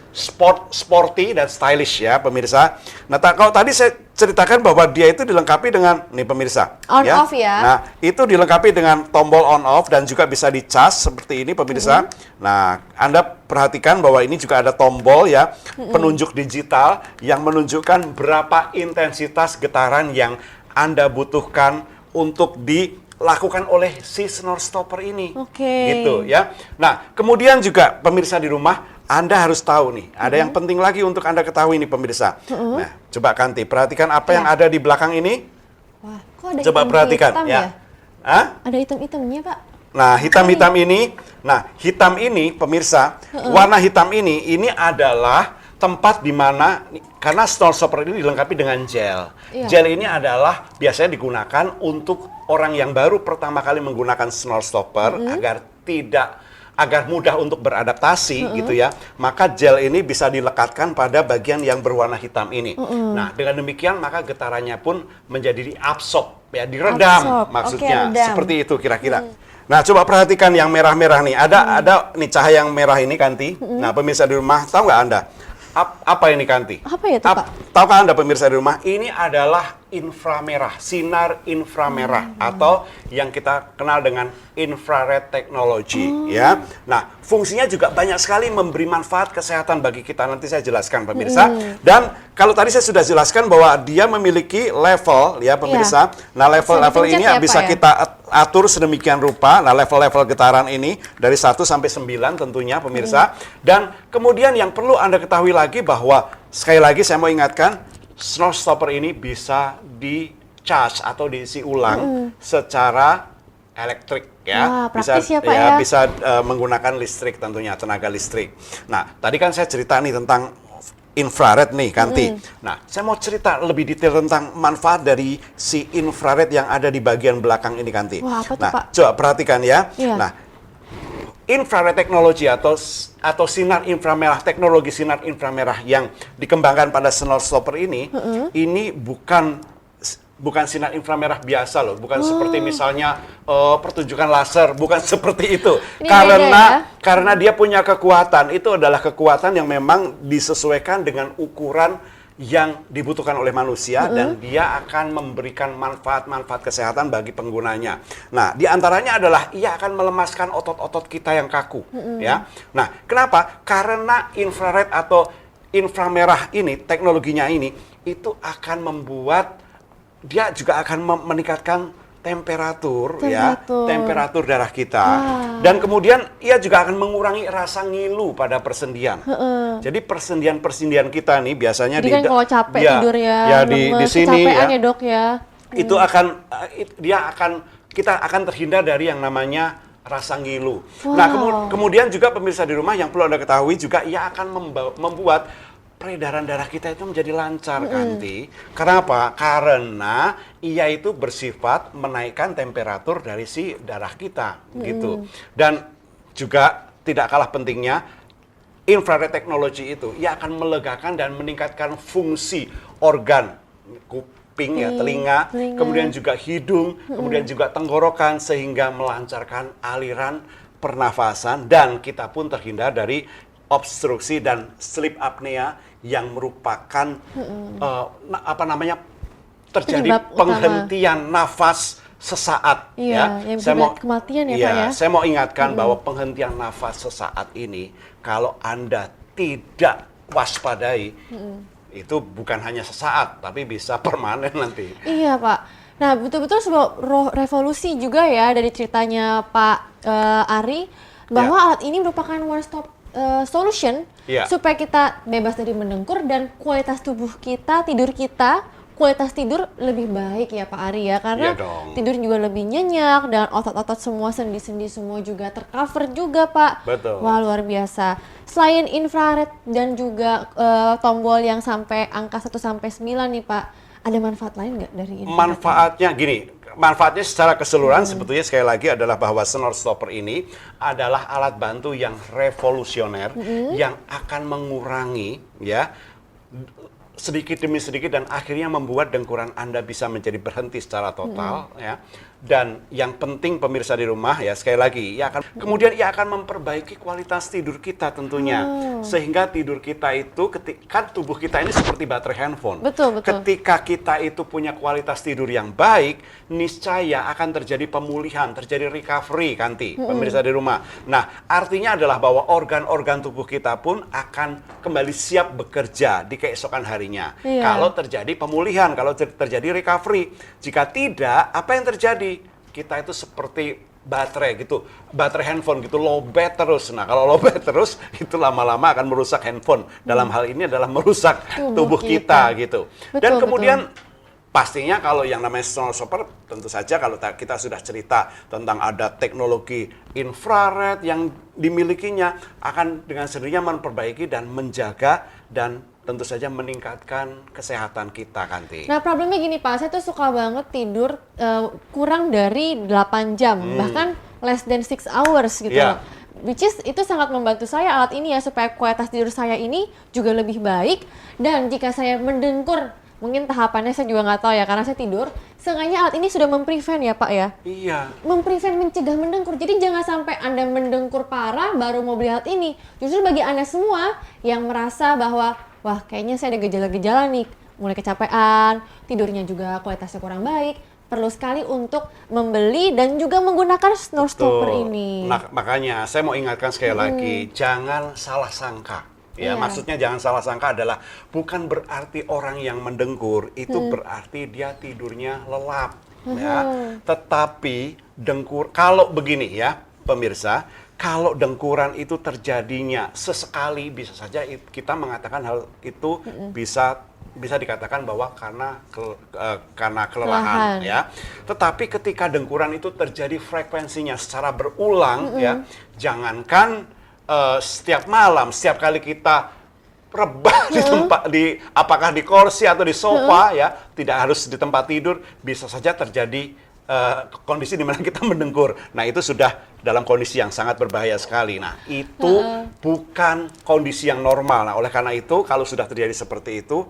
sporty dan stylish ya, pemirsa. Nah, kalau tadi saya ceritakan bahwa dia itu dilengkapi dengan nih pemirsa, On off ya. Nah, itu dilengkapi dengan tombol on off dan juga bisa dicas seperti ini pemirsa. Nah, Anda perhatikan bahwa ini juga ada tombol ya, penunjuk digital yang menunjukkan berapa intensitas getaran yang Anda butuhkan untuk dilakukan oleh si Snore Stopper ini. Gitu ya. Nah, kemudian juga pemirsa di rumah, Anda harus tahu nih, ada yang penting lagi untuk Anda ketahui nih pemirsa. Nah, coba Kanti, perhatikan apa yang ada di belakang ini. Wah, kok ada Coba perhatikan ya. Hah? Ada hitam-hitamnya, Pak. Nah, hitam-hitam ini, hitam ini pemirsa, warna hitam ini adalah tempat di mana, karena Snore Stopper ini dilengkapi dengan gel. Gel ini adalah biasanya digunakan untuk orang yang baru pertama kali menggunakan Snore Stopper agar tidak agar mudah untuk beradaptasi gitu ya, maka gel ini bisa dilekatkan pada bagian yang berwarna hitam ini. Nah, dengan demikian maka getarannya pun menjadi diabsorb, ya, diredam Absorb. maksudnya. Oke, redam. Seperti itu kira-kira. Nah, coba perhatikan yang merah-merah nih. Ada nih cahaya yang merah ini, Kanti. Nah, pemirsa di rumah, tahu nggak Anda? Apa ini, Kanti? Apa ya itu, Pak? Tahukah Anda pemirsa di rumah, ini adalah inframerah, sinar inframerah atau yang kita kenal dengan infrared technology ya. Nah, fungsinya juga banyak sekali memberi manfaat kesehatan bagi kita. Nanti saya jelaskan pemirsa. Dan kalau tadi saya sudah jelaskan bahwa dia memiliki level ya pemirsa. Nah, level-level ini dipencet ya, bisa Pak, ya? kita atur sedemikian rupa. Nah, level-level getaran ini dari 1 sampai 9 tentunya pemirsa. Dan kemudian yang perlu Anda ketahui lagi bahwa sekali lagi saya mau ingatkan, snow stopper ini bisa di-charge atau diisi ulang secara elektrik ya. Wah, praktis ya, Pak, ya. Bisa menggunakan listrik tentunya, tenaga listrik. Nah, tadi kan saya cerita nih tentang infrared nih, Kanti. Nah, saya mau cerita lebih detail tentang manfaat dari si infrared yang ada di bagian belakang ini, Kanti. Wah, apa tuh, nah, Pak? coba perhatikan ya. Iya. Nah, infrared technology atau sinar inframerah, teknologi sinar inframerah yang dikembangkan pada snow stopper ini bukan sinar inframerah biasa loh, bukan seperti misalnya pertunjukan laser, bukan seperti itu. Ini beda ya? Karena dia punya kekuatan, itu adalah kekuatan yang memang disesuaikan dengan ukuran yang dibutuhkan oleh manusia dan dia akan memberikan manfaat-manfaat kesehatan bagi penggunanya. Nah, di antaranya adalah ia akan melemaskan otot-otot kita yang kaku, ya. Nah, kenapa? Karena infrared atau inframerah ini, teknologinya ini, itu akan membuat dia juga akan meningkatkan temperatur darah kita. Dan kemudian ia juga akan mengurangi rasa ngilu pada persendian. Jadi persendian kita nih biasanya Jadi kan kalau capek tidur ya, di sini kecapean ya. ya, Dok ya. Itu kita akan terhindar dari yang namanya rasa ngilu. Nah, kemudian juga pemirsa di rumah yang perlu Anda ketahui juga ia akan membuat peredaran darah kita itu menjadi lancar, Kanti. Karena apa? Karena ia itu bersifat menaikkan temperatur dari si darah kita, gitu. Dan juga tidak kalah pentingnya, infrared technology itu ia akan melegakan dan meningkatkan fungsi organ kuping, ya, telinga, kemudian juga hidung, kemudian juga tenggorokan sehingga melancarkan aliran pernafasan dan kita pun terhindar dari obstruksi dan sleep apnea yang merupakan terjadi Penyebab penghentian nafas sesaat. Iya, yang bisa buat kematian ya, Pak ya. Saya mau ingatkan bahwa penghentian nafas sesaat ini kalau Anda tidak waspadai itu bukan hanya sesaat tapi bisa permanen nanti. Iya, Pak. Nah, betul-betul sebuah revolusi juga ya dari ceritanya Pak Ari bahwa alat ini merupakan one stop solution supaya kita bebas dari mendengkur dan kualitas tubuh kita, kualitas tidur lebih baik ya Pak Ari ya, karena tidur juga lebih nyenyak dan otot-otot semua, sendi-sendi semua juga tercover juga, Pak. Betul. Wah, luar biasa. Selain infrared dan juga tombol yang sampai angka 1 sampai 9 nih, Pak, ada manfaat lain nggak dari infrared? Manfaatnya gini, manfaatnya secara keseluruhan sebetulnya sekali lagi adalah bahwa snow stopper ini adalah alat bantu yang revolusioner yang akan mengurangi ya sedikit demi sedikit dan akhirnya membuat dengkuran Anda bisa menjadi berhenti secara total ya. Dan yang penting pemirsa di rumah ya, sekali lagi kemudian ia akan memperbaiki kualitas tidur kita tentunya. Sehingga tidur kita itu ketika tubuh kita ini seperti baterai handphone. Betul. Ketika kita itu punya kualitas tidur yang baik, niscaya akan terjadi pemulihan, terjadi recovery, Kanti, pemirsa di rumah. Nah, artinya adalah bahwa organ-organ tubuh kita pun akan kembali siap bekerja di keesokan harinya. Kalau terjadi pemulihan, kalau terjadi recovery. Jika tidak, apa yang terjadi? Kita itu seperti baterai gitu, baterai handphone gitu, lowbat terus. Nah, kalau lowbat terus itu lama-lama akan merusak handphone. Dalam hal ini adalah merusak tubuh kita gitu. Dan kemudian pastinya kalau yang namanya snow stopper, tentu saja kalau kita sudah cerita tentang ada teknologi infrared yang dimilikinya akan dengan sendirinya memperbaiki dan menjaga dan tentu saja meningkatkan kesehatan kita, Kanti. Nah, problemnya gini, Pak, saya tuh suka banget tidur kurang dari 8 jam, bahkan less than 6 hours gitu. which is itu sangat membantu saya alat ini ya, supaya kualitas tidur saya ini juga lebih baik. Dan jika saya mendengkur, mungkin tahapannya saya juga nggak tahu ya karena saya tidur, seenggaknya alat ini sudah memprevent ya Pak ya? Iya. Memprevent, mencegah mendengkur. Jadi jangan sampai Anda mendengkur parah baru mau beli alat ini. Justru bagi Anda semua yang merasa bahwa wah kayaknya saya ada gejala-gejala nih, mulai kecapean, tidurnya juga kualitasnya kurang baik, perlu sekali untuk membeli dan juga menggunakan snore stopper Betul. ini. Nah, makanya saya mau ingatkan sekali lagi, jangan salah sangka. Ya, Iya. maksudnya jangan salah sangka adalah bukan berarti orang yang mendengkur itu berarti dia tidurnya lelap, ya. Tetapi kalau begini ya, pemirsa, kalau dengkuran itu terjadinya sesekali, bisa saja kita mengatakan hal itu bisa dikatakan bahwa karena kelelahan ya. Tetapi ketika dengkuran itu terjadi frekuensinya secara berulang ya, jangankan setiap malam, setiap kali kita rebah di tempat apakah di kursi atau di sofa ya, tidak harus di tempat tidur, bisa saja terjadi kondisi di mana kita mendengkur. Nah, itu sudah dalam kondisi yang sangat berbahaya sekali. Nah, itu bukan kondisi yang normal. Nah, oleh karena itu kalau sudah terjadi seperti itu,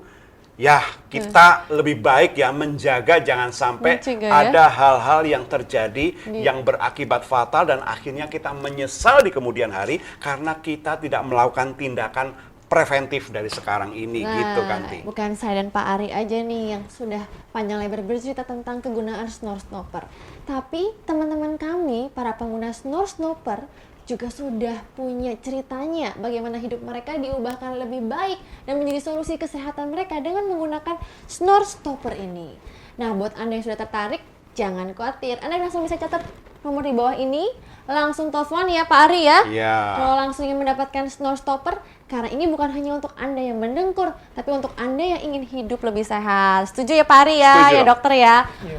ya, kita lebih baik ya menjaga jangan sampai ada hal-hal yang terjadi yang berakibat fatal dan akhirnya kita menyesal di kemudian hari karena kita tidak melakukan tindakan preventif dari sekarang ini, gitu kan, Ti? Bukan saya dan Pak Ari aja nih yang sudah panjang lebar bercerita tentang kegunaan snore stopper. Tapi teman-teman kami, para pengguna snore stopper, juga sudah punya ceritanya bagaimana hidup mereka diubahkan lebih baik dan menjadi solusi kesehatan mereka dengan menggunakan snore stopper ini. Nah, buat Anda yang sudah tertarik, jangan khawatir. Anda langsung bisa catat nomor di bawah ini, langsung telepon ya Pak Ari ya. Iya. Kalau langsung ingin mendapatkan snore stopper, karena ini bukan hanya untuk Anda yang mendengkur, tapi untuk Anda yang ingin hidup lebih sehat. Setuju ya Pak Ari ya, Setuju. ya dokter ya.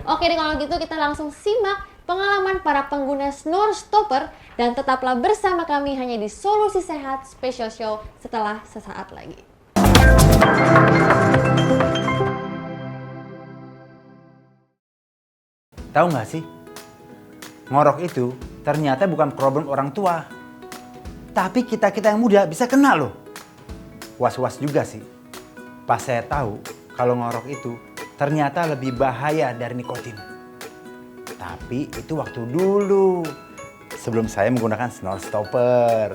Oke deh, kalau gitu kita langsung simak pengalaman para pengguna snore stopper dan tetaplah bersama kami hanya di Solusi Sehat Special Show setelah sesaat lagi. Tahu nggak sih, ngorok itu ternyata bukan problem orang tua, tapi kita-kita yang muda bisa kena loh. Was-was juga sih, pas saya tahu kalau ngorok itu ternyata lebih bahaya dari nikotin. Tapi itu waktu dulu, sebelum saya menggunakan snore stopper.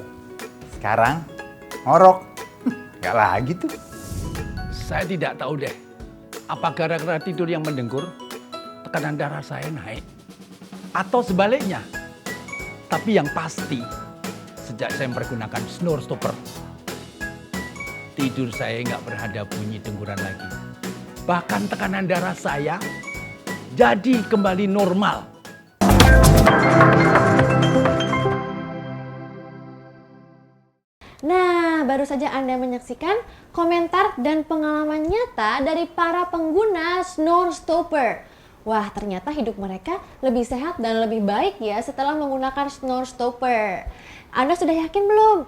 Sekarang ngorok, nggak lagi tuh. Saya tidak tahu deh, apa gara-gara tidur yang mendengkur, tekanan darah saya naik. Atau sebaliknya. Tapi yang pasti, sejak saya mempergunakan snore stopper, tidur saya nggak berhada bunyi dengkuran lagi. Bahkan tekanan darah saya jadi kembali normal. Nah, baru saja Anda menyaksikan komentar dan pengalaman nyata dari para pengguna snore stopper. Wah, ternyata hidup mereka lebih sehat dan lebih baik ya setelah menggunakan snore stopper. Anda sudah yakin belum?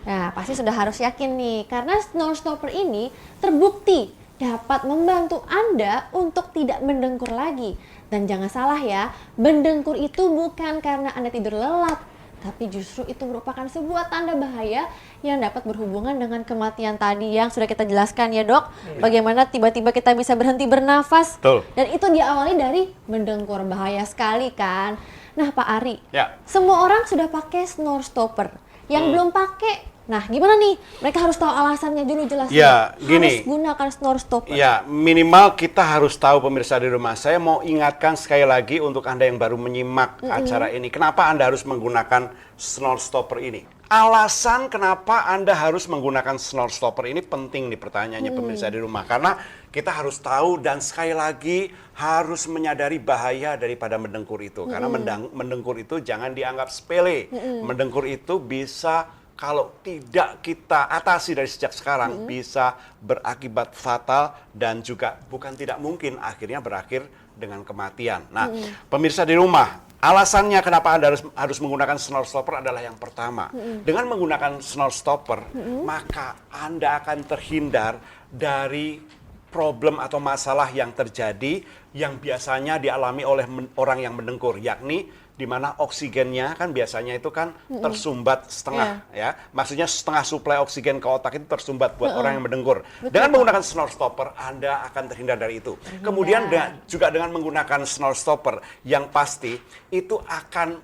Nah, pasti sudah harus yakin nih, karena snore stopper ini terbukti dapat membantu Anda untuk tidak mendengkur lagi. Dan jangan salah ya, mendengkur itu bukan karena Anda tidur lelap, tapi justru itu merupakan sebuah tanda bahaya yang dapat berhubungan dengan kematian tadi yang sudah kita jelaskan ya dok. Bagaimana tiba-tiba kita bisa berhenti bernafas. Betul. Dan itu diawali dari mendengkur, bahaya sekali kan. Nah Pak Ari, Ya. semua orang sudah pakai snore stopper. Yang belum pakai, nah gimana nih? Mereka harus tahu alasannya dulu jelas. Ya, Harus gini. gunakan snore stopper. Ya, minimal kita harus tahu pemirsa di rumah. Saya mau ingatkan sekali lagi untuk Anda yang baru menyimak acara ini. Kenapa Anda harus menggunakan snore stopper ini? Alasan kenapa Anda harus menggunakan snore stopper ini penting nih pertanyaannya pemirsa di rumah. Karena kita harus tahu dan sekali lagi harus menyadari bahaya daripada mendengkur itu. Karena mendengkur itu jangan dianggap sepele. Mendengkur itu bisa kalau tidak kita atasi dari sejak sekarang bisa berakibat fatal dan juga bukan tidak mungkin akhirnya berakhir dengan kematian. Nah, pemirsa di rumah, alasannya kenapa Anda harus menggunakan snore stopper adalah yang pertama. Dengan menggunakan snore stopper, maka Anda akan terhindar dari problem atau masalah yang terjadi yang biasanya dialami oleh orang yang mendengkur, yakni di mana oksigennya kan biasanya itu kan tersumbat setengah ya. Maksudnya setengah suplai oksigen ke otak itu tersumbat buat orang yang mendengkur. Dengan menggunakan snore stopper Anda akan terhindar dari itu. Kemudian juga dengan menggunakan snore stopper yang pasti itu akan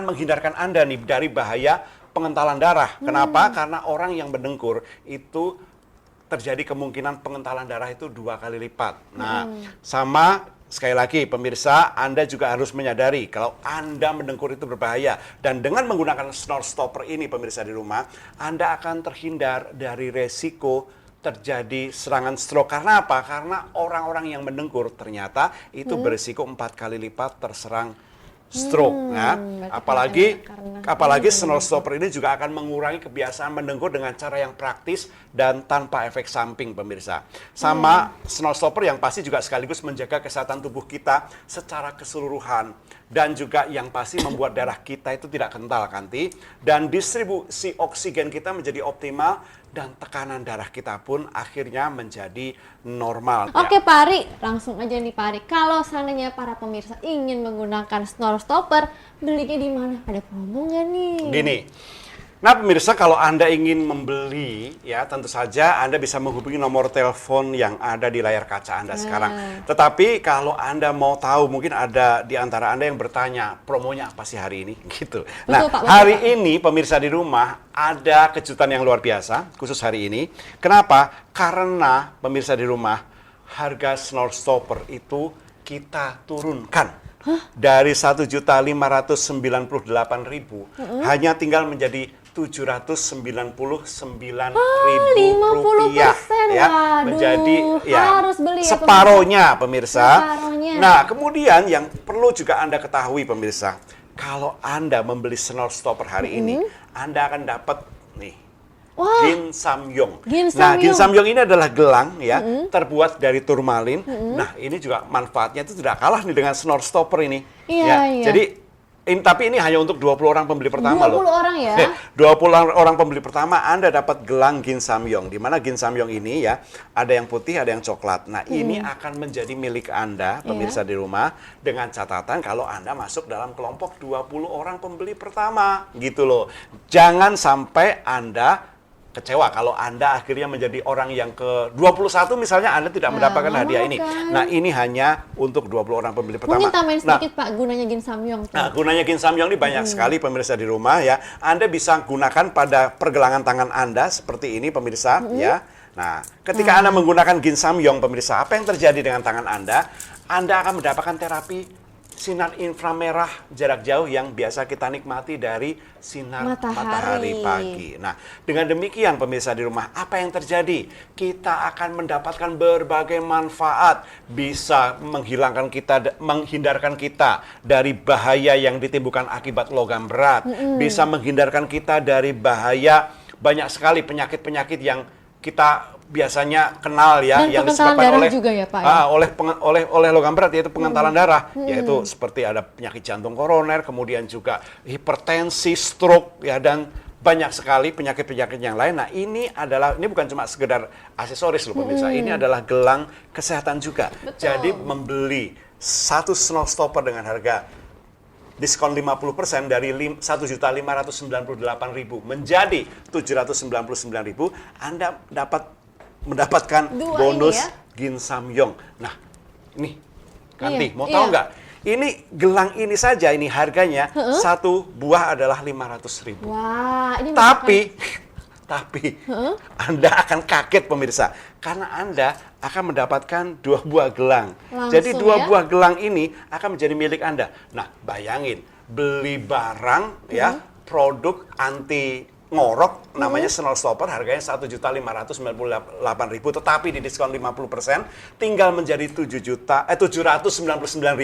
menghindarkan Anda nih dari bahaya pengentalan darah. Kenapa? Karena orang yang mendengkur itu terjadi kemungkinan pengentalan darah itu 2 kali lipat. Nah, sama sekali lagi pemirsa, Anda juga harus menyadari kalau Anda mendengkur itu berbahaya. Dan dengan menggunakan snore stopper ini pemirsa di rumah, Anda akan terhindar dari resiko terjadi serangan stroke. Karena apa? Karena orang-orang yang mendengkur ternyata itu berisiko 4 kali lipat terserang stroke. Nah, apalagi snore stopper ini juga akan mengurangi kebiasaan mendengkur dengan cara yang praktis dan tanpa efek samping pemirsa. Sama snore stopper yang pasti juga sekaligus menjaga kesehatan tubuh kita secara keseluruhan dan juga yang pasti membuat darah kita itu tidak kental kanti dan distribusi oksigen kita menjadi optimal dan tekanan darah kita pun akhirnya menjadi normal. Oke Pak Ari, langsung aja nih Pak Ari. Kalau seandainya para pemirsa ingin menggunakan snore stopper, belinya di mana? Ada promo nggak nih? Gini, nah pemirsa kalau Anda ingin membeli ya tentu saja Anda bisa menghubungi nomor telepon yang ada di layar kaca Anda sekarang. Tetapi kalau Anda mau tahu mungkin ada di antara Anda yang bertanya promonya apa sih hari ini gitu. Nah hari ini pemirsa di rumah ada kejutan yang luar biasa khusus hari ini. Kenapa? Karena pemirsa di rumah harga snore stopper itu kita turunkan. Dari 1.598.000 hanya tinggal menjadi 799.000 rupiah ya, menjadi harus beli separohnya pemirsa. Separohnya. Nah kemudian yang perlu juga Anda ketahui pemirsa, kalau Anda membeli snore stopper hari ini, Anda akan dapat nih Gin Samyong. Nah, Gin Samyong ini adalah gelang ya, terbuat dari turmalin. Nah, ini juga manfaatnya itu tidak kalah nih dengan snore stopper ini. Iya. Jadi tapi ini hanya untuk 20 orang pembeli pertama 20 orang ya? 20 orang pembeli pertama Anda dapat gelang Gin Samyong. Di mana Gin Samyong ini ya, ada yang putih, ada yang coklat. Nah, ini akan menjadi milik Anda, pemirsa di rumah, dengan catatan kalau Anda masuk dalam kelompok 20 orang pembeli pertama. Gitu loh. Jangan sampai Anda kecewa kalau Anda akhirnya menjadi orang yang ke-21 misalnya Anda tidak mendapatkan hadiah ini. Nah, ini hanya untuk 20 orang pembeli pertama. Mungkin tambahin sedikit Pak, gunanya Gin Samyong. Nah, gunanya Gin Samyong ini banyak sekali pemirsa di rumah ya. Anda bisa gunakan pada pergelangan tangan Anda seperti ini pemirsa ya. Nah, ketika Anda menggunakan Gin Samyong pemirsa, apa yang terjadi dengan tangan Anda? Anda akan mendapatkan terapi sinar inframerah jarak jauh yang biasa kita nikmati dari sinar matahari pagi. Nah, dengan demikian pemirsa di rumah, apa yang terjadi? Kita akan mendapatkan berbagai manfaat, bisa menghindarkan kita dari bahaya yang ditimbulkan akibat logam berat, bisa menghindarkan kita dari bahaya banyak sekali penyakit-penyakit yang kita biasanya kenal ya, dan yang disebabkan oleh juga ya, Pak, ya? oleh logam berat, yaitu pengentalan darah, yaitu seperti ada penyakit jantung koroner, kemudian juga hipertensi, stroke ya, dan banyak sekali penyakit-penyakit yang lain. Nah, ini bukan cuma sekedar aksesoris loh pemirsa, ini adalah gelang kesehatan juga. Jadi membeli satu snore stopper dengan harga diskon 50% dari 1.598.000 menjadi 799.000, Anda mendapatkan bonus Gin Samyong. Nah, nih, Kanti, mau tahu nggak? Ini gelang ini saja, ini harganya satu buah adalah 500.000. Wah, ini tapi Anda akan kaget pemirsa, karena Anda akan mendapatkan 2 buah gelang. Jadi 2 buah gelang ini akan menjadi milik Anda. Nah, bayangin beli barang ya, produk anti ngorok namanya snore stopper, harganya 1.598.000, tetapi di diskon 50% tinggal menjadi 799.000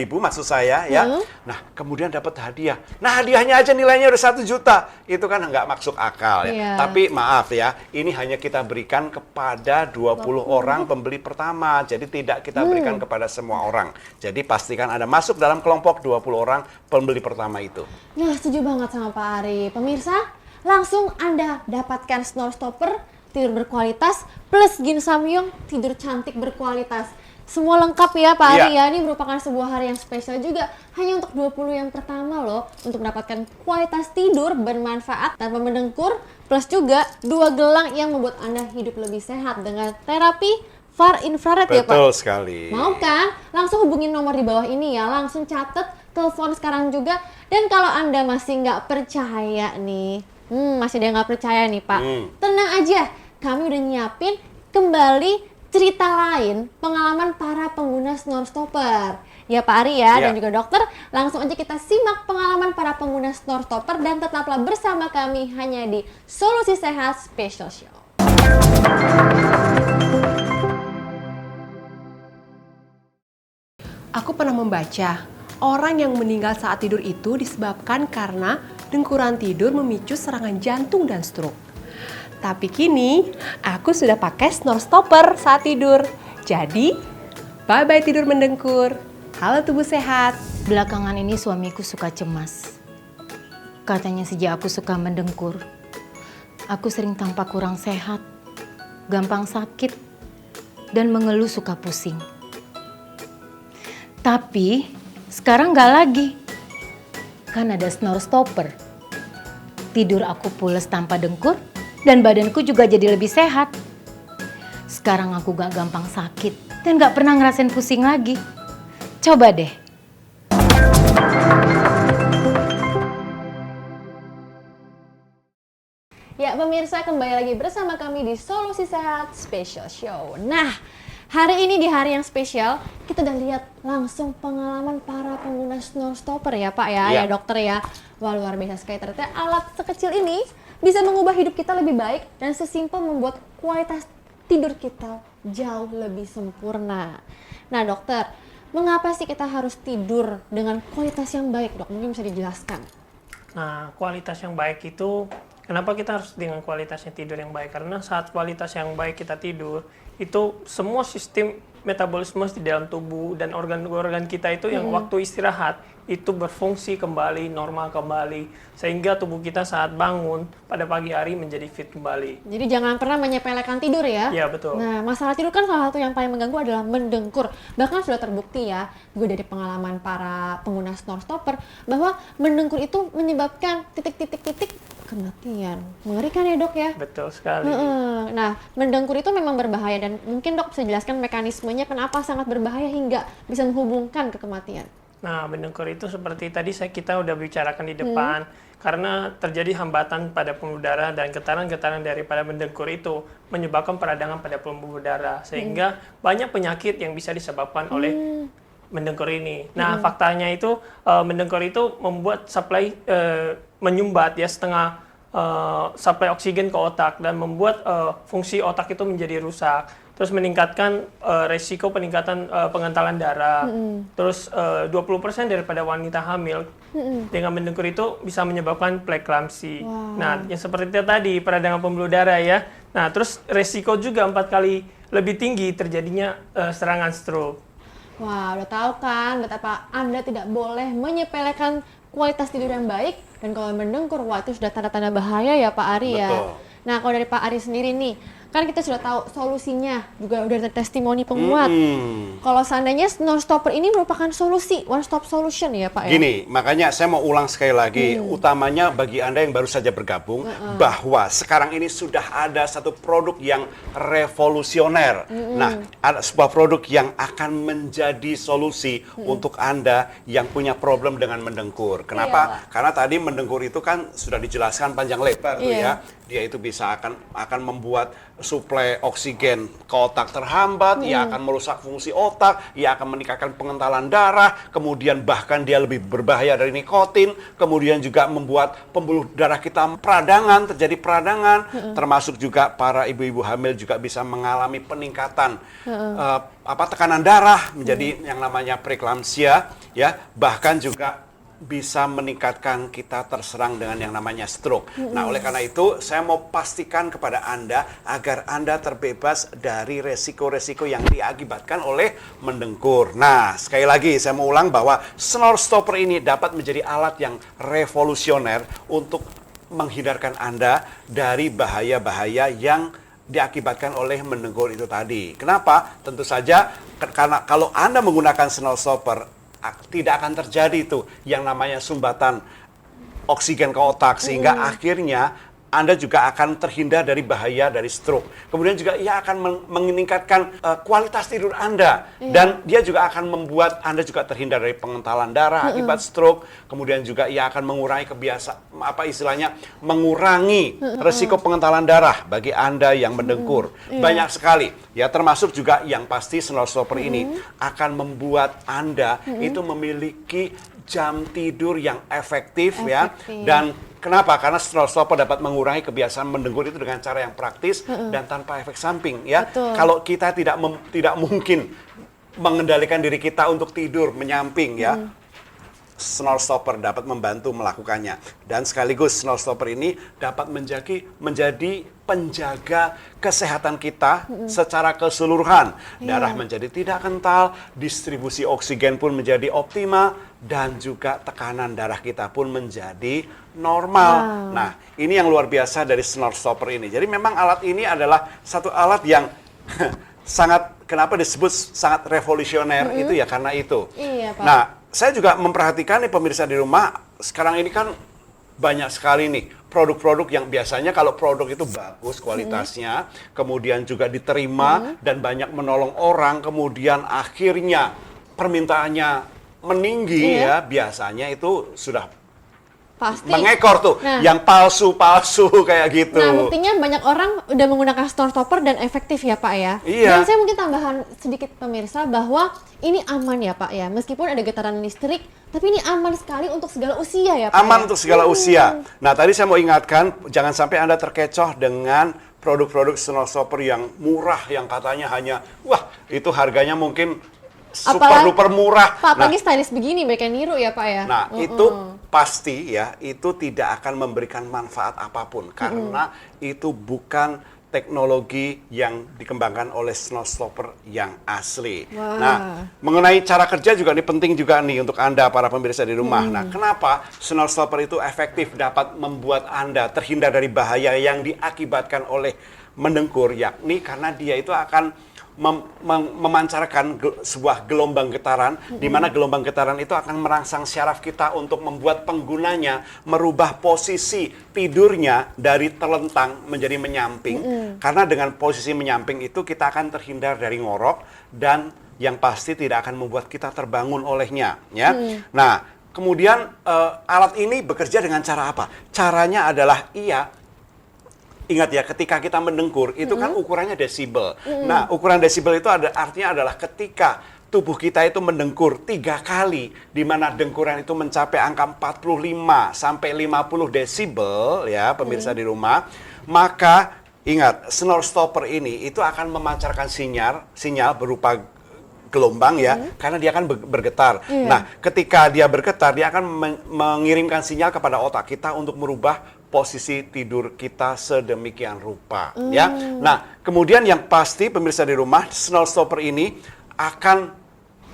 maksud saya ya. Nah, kemudian dapat hadiah. Nah, hadiahnya aja nilainya udah 1 juta. Itu kan nggak masuk akal ya. Tapi maaf ya, ini hanya kita berikan kepada 20 orang pembeli pertama. Jadi tidak kita berikan kepada semua orang. Jadi pastikan Anda masuk dalam kelompok 20 orang pembeli pertama itu. Nah, setuju banget sama Pak Ari. Pemirsa, langsung Anda dapatkan snore stopper, tidur berkualitas, plus Gin Samyong, tidur cantik berkualitas. Semua lengkap ya Pak Ari Iya. ya. Ini merupakan sebuah hari yang spesial juga. Hanya untuk 20 yang pertama loh. Untuk mendapatkan kualitas tidur bermanfaat tanpa mendengkur. Plus juga 2 gelang yang membuat Anda hidup lebih sehat dengan terapi far infrared ya Pak. Betul sekali. Mau kan? Langsung hubungin nomor di bawah ini ya. Langsung catat, telepon sekarang juga. Dan kalau Anda masih nggak percaya nih. Masih ada yang nggak percaya nih Pak. Tenang aja. Kami udah nyiapin kembali cerita lain pengalaman para pengguna Snore Stopper. Ya Pak Ari ya, dan juga dokter, langsung aja kita simak pengalaman para pengguna Snore Stopper dan tetaplah bersama kami hanya di Solusi Sehat Special Show. Aku pernah membaca, orang yang meninggal saat tidur itu disebabkan karena dengkuran tidur memicu serangan jantung dan stroke. Tapi kini, aku sudah pakai Snore Stopper saat tidur. Jadi, bye-bye tidur mendengkur. Halo tubuh sehat. Belakangan ini suamiku suka cemas. Katanya sejak aku suka mendengkur, aku sering tampak kurang sehat, gampang sakit, dan mengeluh suka pusing. Tapi sekarang gak lagi. Kan ada Snore Stopper. Tidur aku pules tanpa dengkur, dan badanku juga jadi lebih sehat. Sekarang aku gak gampang sakit dan gak pernah ngerasain pusing lagi. Coba deh. Ya pemirsa, kembali lagi bersama kami di Solusi Sehat Special Show. Nah, hari ini di hari yang spesial, kita udah lihat langsung pengalaman para pengguna Snore Stopper ya Pak ya, ya dokter ya. Wah luar biasa sekali, ternyata alat sekecil ini bisa mengubah hidup kita lebih baik dan sesimpel membuat kualitas tidur kita jauh lebih sempurna. Nah dokter, mengapa sih kita harus tidur dengan kualitas yang baik dok? Mungkin bisa dijelaskan. Nah, kualitas yang baik itu, kenapa kita harus dengan kualitasnya tidur yang baik? Karena saat kualitas yang baik kita tidur, itu semua sistem metabolisme di dalam tubuh dan organ-organ kita itu yang waktu istirahat itu berfungsi kembali, normal kembali, sehingga tubuh kita saat bangun pada pagi hari menjadi fit kembali. Jadi jangan pernah menyepelekan tidur ya. Iya betul. Nah, masalah tidur kan salah satu yang paling mengganggu adalah mendengkur. Bahkan sudah terbukti ya, juga dari pengalaman para pengguna Snore Stopper, bahwa mendengkur itu menyebabkan titik-titik kematian. Mengerikan ya dok ya? Betul sekali. Nah, mendengkur itu memang berbahaya dan mungkin dok bisa jelaskan mekanismenya kenapa sangat berbahaya hingga bisa menghubungkan ke kematian. Nah, mendengkur itu seperti tadi kita udah bicarakan di depan, karena terjadi hambatan pada pembuluh darah dan getaran-getaran daripada mendengkur itu menyebabkan peradangan pada pembuluh darah, sehingga banyak penyakit yang bisa disebabkan oleh mendengkur ini. Nah, faktanya itu mendengkur itu membuat supply menyumbat ya setengah supply oksigen ke otak dan membuat fungsi otak itu menjadi rusak. Terus meningkatkan resiko peningkatan pengentalan darah. Terus 20% daripada wanita hamil dengan mendengkur itu bisa menyebabkan preeklamsi. Nah, yang seperti itu tadi peradangan pembuluh darah ya. Nah, terus resiko juga 4 kali lebih tinggi terjadinya serangan stroke. Wah, udah tahu kan betapa Anda tidak boleh menyepelekan kualitas tidur yang baik, dan kalau mendengkur, wah itu sudah tanda-tanda bahaya ya Pak Ari ya. Betul. Nah, kalau dari Pak Ari sendiri nih, kan kita sudah tahu solusinya, juga udah ada testimoni penguat. Kalau seandainya Snore Stopper ini merupakan solusi, one stop solution ya Pak ya? Gini, makanya saya mau ulang sekali lagi, utamanya bagi Anda yang baru saja bergabung, bahwa sekarang ini sudah ada satu produk yang revolusioner. Nah, ada sebuah produk yang akan menjadi solusi untuk Anda yang punya problem dengan mendengkur. Kenapa? Karena tadi mendengkur itu kan sudah dijelaskan panjang lebar tuh ya. Dia itu bisa akan membuat suplai oksigen ke otak terhambat, ia akan merusak fungsi otak, ia akan meningkatkan pengentalan darah, kemudian bahkan dia lebih berbahaya dari nikotin, kemudian juga membuat pembuluh darah kita peradangan, terjadi peradangan, termasuk juga para ibu-ibu hamil juga bisa mengalami peningkatan tekanan darah menjadi yang namanya preeklamsia, ya, bahkan juga bisa meningkatkan kita terserang dengan yang namanya stroke. Nah, oleh karena itu, saya mau pastikan kepada Anda agar Anda terbebas dari resiko-resiko yang diakibatkan oleh mendengkur. Nah, sekali lagi saya mau ulang bahwa Snore Stopper ini dapat menjadi alat yang revolusioner untuk menghindarkan Anda dari bahaya-bahaya yang diakibatkan oleh mendengkur itu tadi. Kenapa? Tentu saja karena kalau Anda menggunakan snore stopper, tidak akan terjadi itu yang namanya sumbatan oksigen ke otak, sehingga akhirnya Anda juga akan terhindar dari bahaya dari stroke. Kemudian juga ia akan meningkatkan kualitas tidur Anda. Dan dia juga akan membuat Anda juga terhindar dari pengentalan darah akibat stroke. Kemudian juga ia akan mengurangi mengurangi resiko pengentalan darah bagi Anda yang mendengkur. Banyak sekali. Ya, termasuk juga yang pasti snore stopper ini akan membuat Anda itu memiliki jam tidur yang efektif. Ya. Dan kenapa? Karena snore stopper dapat mengurangi kebiasaan mendengkur itu dengan cara yang praktis dan tanpa efek samping. Ya, kalau kita tidak mungkin mengendalikan diri kita untuk tidur menyamping, ya, snore stopper dapat membantu melakukannya. Dan sekaligus snore stopper ini dapat menjadi penjaga kesehatan kita secara keseluruhan. Darah menjadi tidak kental, distribusi oksigen pun menjadi optimal, dan juga tekanan darah kita pun menjadi normal. Nah, ini yang luar biasa dari snore stopper ini. Jadi memang alat ini adalah satu alat yang kenapa disebut sangat revolusioner itu ya karena itu. Iya, Pak. Nah, saya juga memperhatikan nih pemirsa di rumah, sekarang ini kan banyak sekali nih produk-produk yang biasanya kalau produk itu bagus kualitasnya, kemudian juga diterima dan banyak menolong orang, kemudian akhirnya permintaannya meninggi ya, biasanya itu sudah Pasti. mengekor tuh, yang palsu-palsu kayak gitu. Nah, buktinya banyak orang udah menggunakan snore stopper dan efektif ya, Pak ya. Iya. Dan saya mungkin tambahan sedikit pemirsa bahwa ini aman ya, Pak ya. Meskipun ada getaran listrik, tapi ini aman sekali untuk segala usia ya, Pak. Aman ya? untuk segala usia. Nah, tadi saya mau ingatkan, jangan sampai Anda terkecoh dengan produk-produk snore stopper yang murah, yang katanya hanya, wah, itu harganya mungkin super duper murah. Pak, apalagi stylish begini mereka niru ya, Pak ya. Nah, itu pasti ya, itu tidak akan memberikan manfaat apapun karena itu bukan teknologi yang dikembangkan oleh snore stopper yang asli. Nah, mengenai cara kerja juga ini penting juga nih untuk Anda para pemirsa di rumah. Nah, kenapa snore stopper itu efektif dapat membuat Anda terhindar dari bahaya yang diakibatkan oleh mendengkur, yakni karena dia itu akan memancarkan sebuah gelombang getaran, di mana gelombang getaran itu akan merangsang syaraf kita untuk membuat penggunanya merubah posisi tidurnya dari terlentang menjadi menyamping. Karena dengan posisi menyamping itu kita akan terhindar dari ngorok dan yang pasti tidak akan membuat kita terbangun olehnya. Ya. Nah, kemudian alat ini bekerja dengan cara apa? Caranya adalah ingat ya, ketika kita mendengkur, itu kan ukurannya desibel. Nah, ukuran desibel itu artinya adalah ketika tubuh kita itu mendengkur 3 kali, di mana dengkuran itu mencapai angka 45 sampai 50 desibel, ya pemirsa di rumah, maka ingat, snore stopper ini itu akan memancarkan sinyal berupa gelombang ya, karena dia akan bergetar. Nah, ketika dia bergetar, dia akan mengirimkan sinyal kepada otak kita untuk merubah posisi tidur kita sedemikian rupa, ya. Nah, kemudian yang pasti pemirsa di rumah, snore stopper ini akan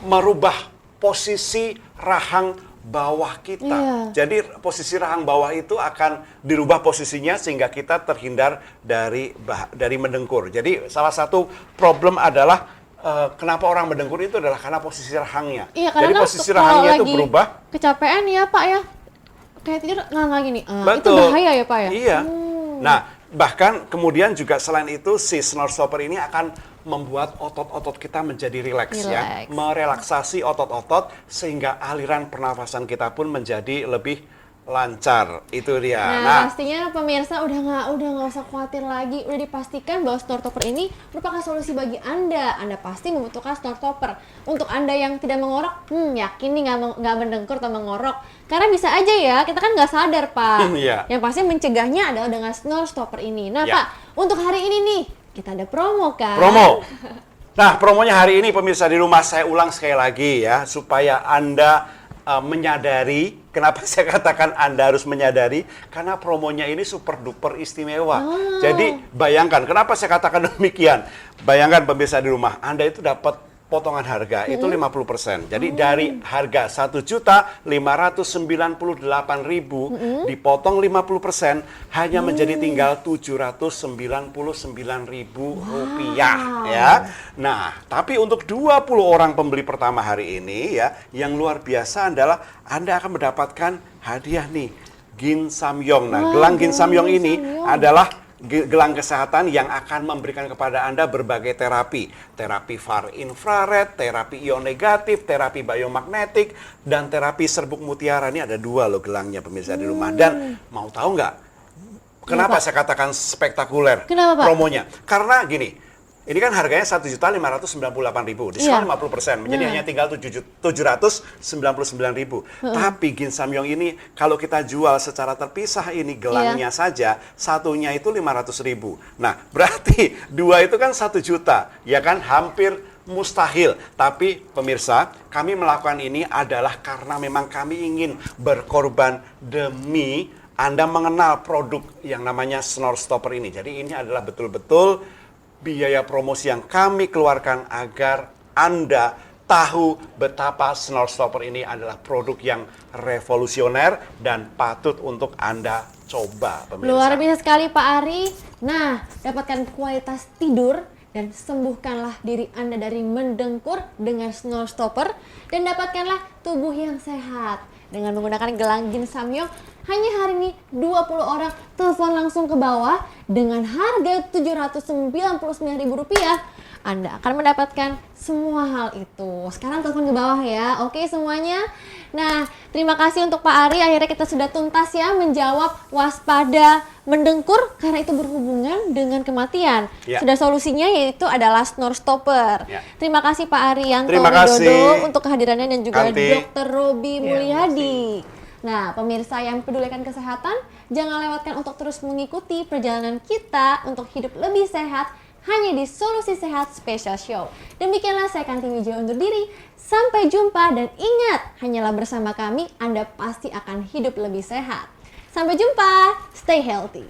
merubah posisi rahang bawah kita. Jadi posisi rahang bawah itu akan dirubah posisinya sehingga kita terhindar dari mendengkur. Jadi salah satu problem adalah kenapa orang mendengkur itu adalah karena posisi rahangnya. Jadi posisi rahangnya itu berubah. Kecapean ya, Pak ya. Kayak tidur nggak gini. Itu Betul. bahaya ya, Pak ya? Iya. Nah, bahkan kemudian juga selain itu si snore stopper ini akan membuat otot-otot kita menjadi rileks ya. Merelaksasi otot-otot sehingga aliran pernafasan kita pun menjadi lebih lancar. Itu dia. Nah, pastinya pemirsa udah nggak usah khawatir lagi. Udah dipastikan bahwa snore stopper ini merupakan solusi bagi Anda. Anda pasti membutuhkan snore stopper. Untuk Anda yang tidak mengorok, yakin nih nggak mendengkur atau mengorok. Karena bisa aja ya, kita kan nggak sadar, Pak. Yang pasti mencegahnya adalah dengan snore stopper ini. Nah, Pak, untuk hari ini nih, kita ada promo kan? Promo. Nah, promonya hari ini pemirsa di rumah, saya ulang sekali lagi ya, supaya Anda menyadari. Kenapa saya katakan Anda harus menyadari? Karena promonya ini super duper istimewa. Jadi bayangkan, kenapa saya katakan demikian? Bayangkan pemirsa di rumah, Anda itu dapat potongan harga itu 50%. Jadi dari harga 1.598.000 dipotong 50% hanya menjadi tinggal 799.000 rupiah ya. Nah, tapi untuk 20 orang pembeli pertama hari ini ya, yang luar biasa adalah Anda akan mendapatkan hadiah nih, Gin Samyong. Nah, gelang Gin Samyong ini adalah gelang kesehatan yang akan memberikan kepada Anda berbagai terapi. Terapi far infrared, terapi ion negatif, terapi biomagnetik, dan terapi serbuk mutiara. Ini ada 2 loh gelangnya pemirsa di rumah. Dan mau tahu nggak kenapa saya katakan spektakuler promonya? Karena gini, ini kan harganya 1.598.000, diskon 50%, menjadi hanya tinggal 799.000. Tapi Gin Samyong ini kalau kita jual secara terpisah ini gelangnya saja, satunya itu 500.000. Nah, berarti 2 itu kan 1 juta, ya kan, hampir mustahil. Tapi pemirsa, kami melakukan ini adalah karena memang kami ingin berkorban demi Anda mengenal produk yang namanya Snore Stopper ini. Jadi ini adalah betul-betul biaya promosi yang kami keluarkan agar Anda tahu betapa Snore Stopper ini adalah produk yang revolusioner dan patut untuk Anda coba, pemirsa. Luar biasa sekali Pak Ari. Nah, dapatkan kualitas tidur dan sembuhkanlah diri Anda dari mendengkur dengan Snore Stopper dan dapatkanlah tubuh yang sehat dengan menggunakan gelang Gin Samyong. Hanya hari ini 20 orang telepon langsung ke bawah dengan harga Rp799.000. Anda akan mendapatkan semua hal itu. Sekarang telepon ke bawah ya. Oke semuanya. Nah, terima kasih untuk Pak Ari. Akhirnya kita sudah tuntas ya menjawab waspada mendengkur karena itu berhubungan dengan kematian. Sudah solusinya yaitu adalah Snore Stopper. Terima kasih Pak Arianto Widodo untuk kehadirannya dan juga Dr. Robi Mulyadi. Nah, pemirsa yang pedulikan kesehatan, jangan lewatkan untuk terus mengikuti perjalanan kita untuk hidup lebih sehat hanya di Solusi Sehat Special Show. Demikianlah saya Kanti Wijaya undur diri. Sampai jumpa dan ingat, hanyalah bersama kami Anda pasti akan hidup lebih sehat. Sampai jumpa, stay healthy.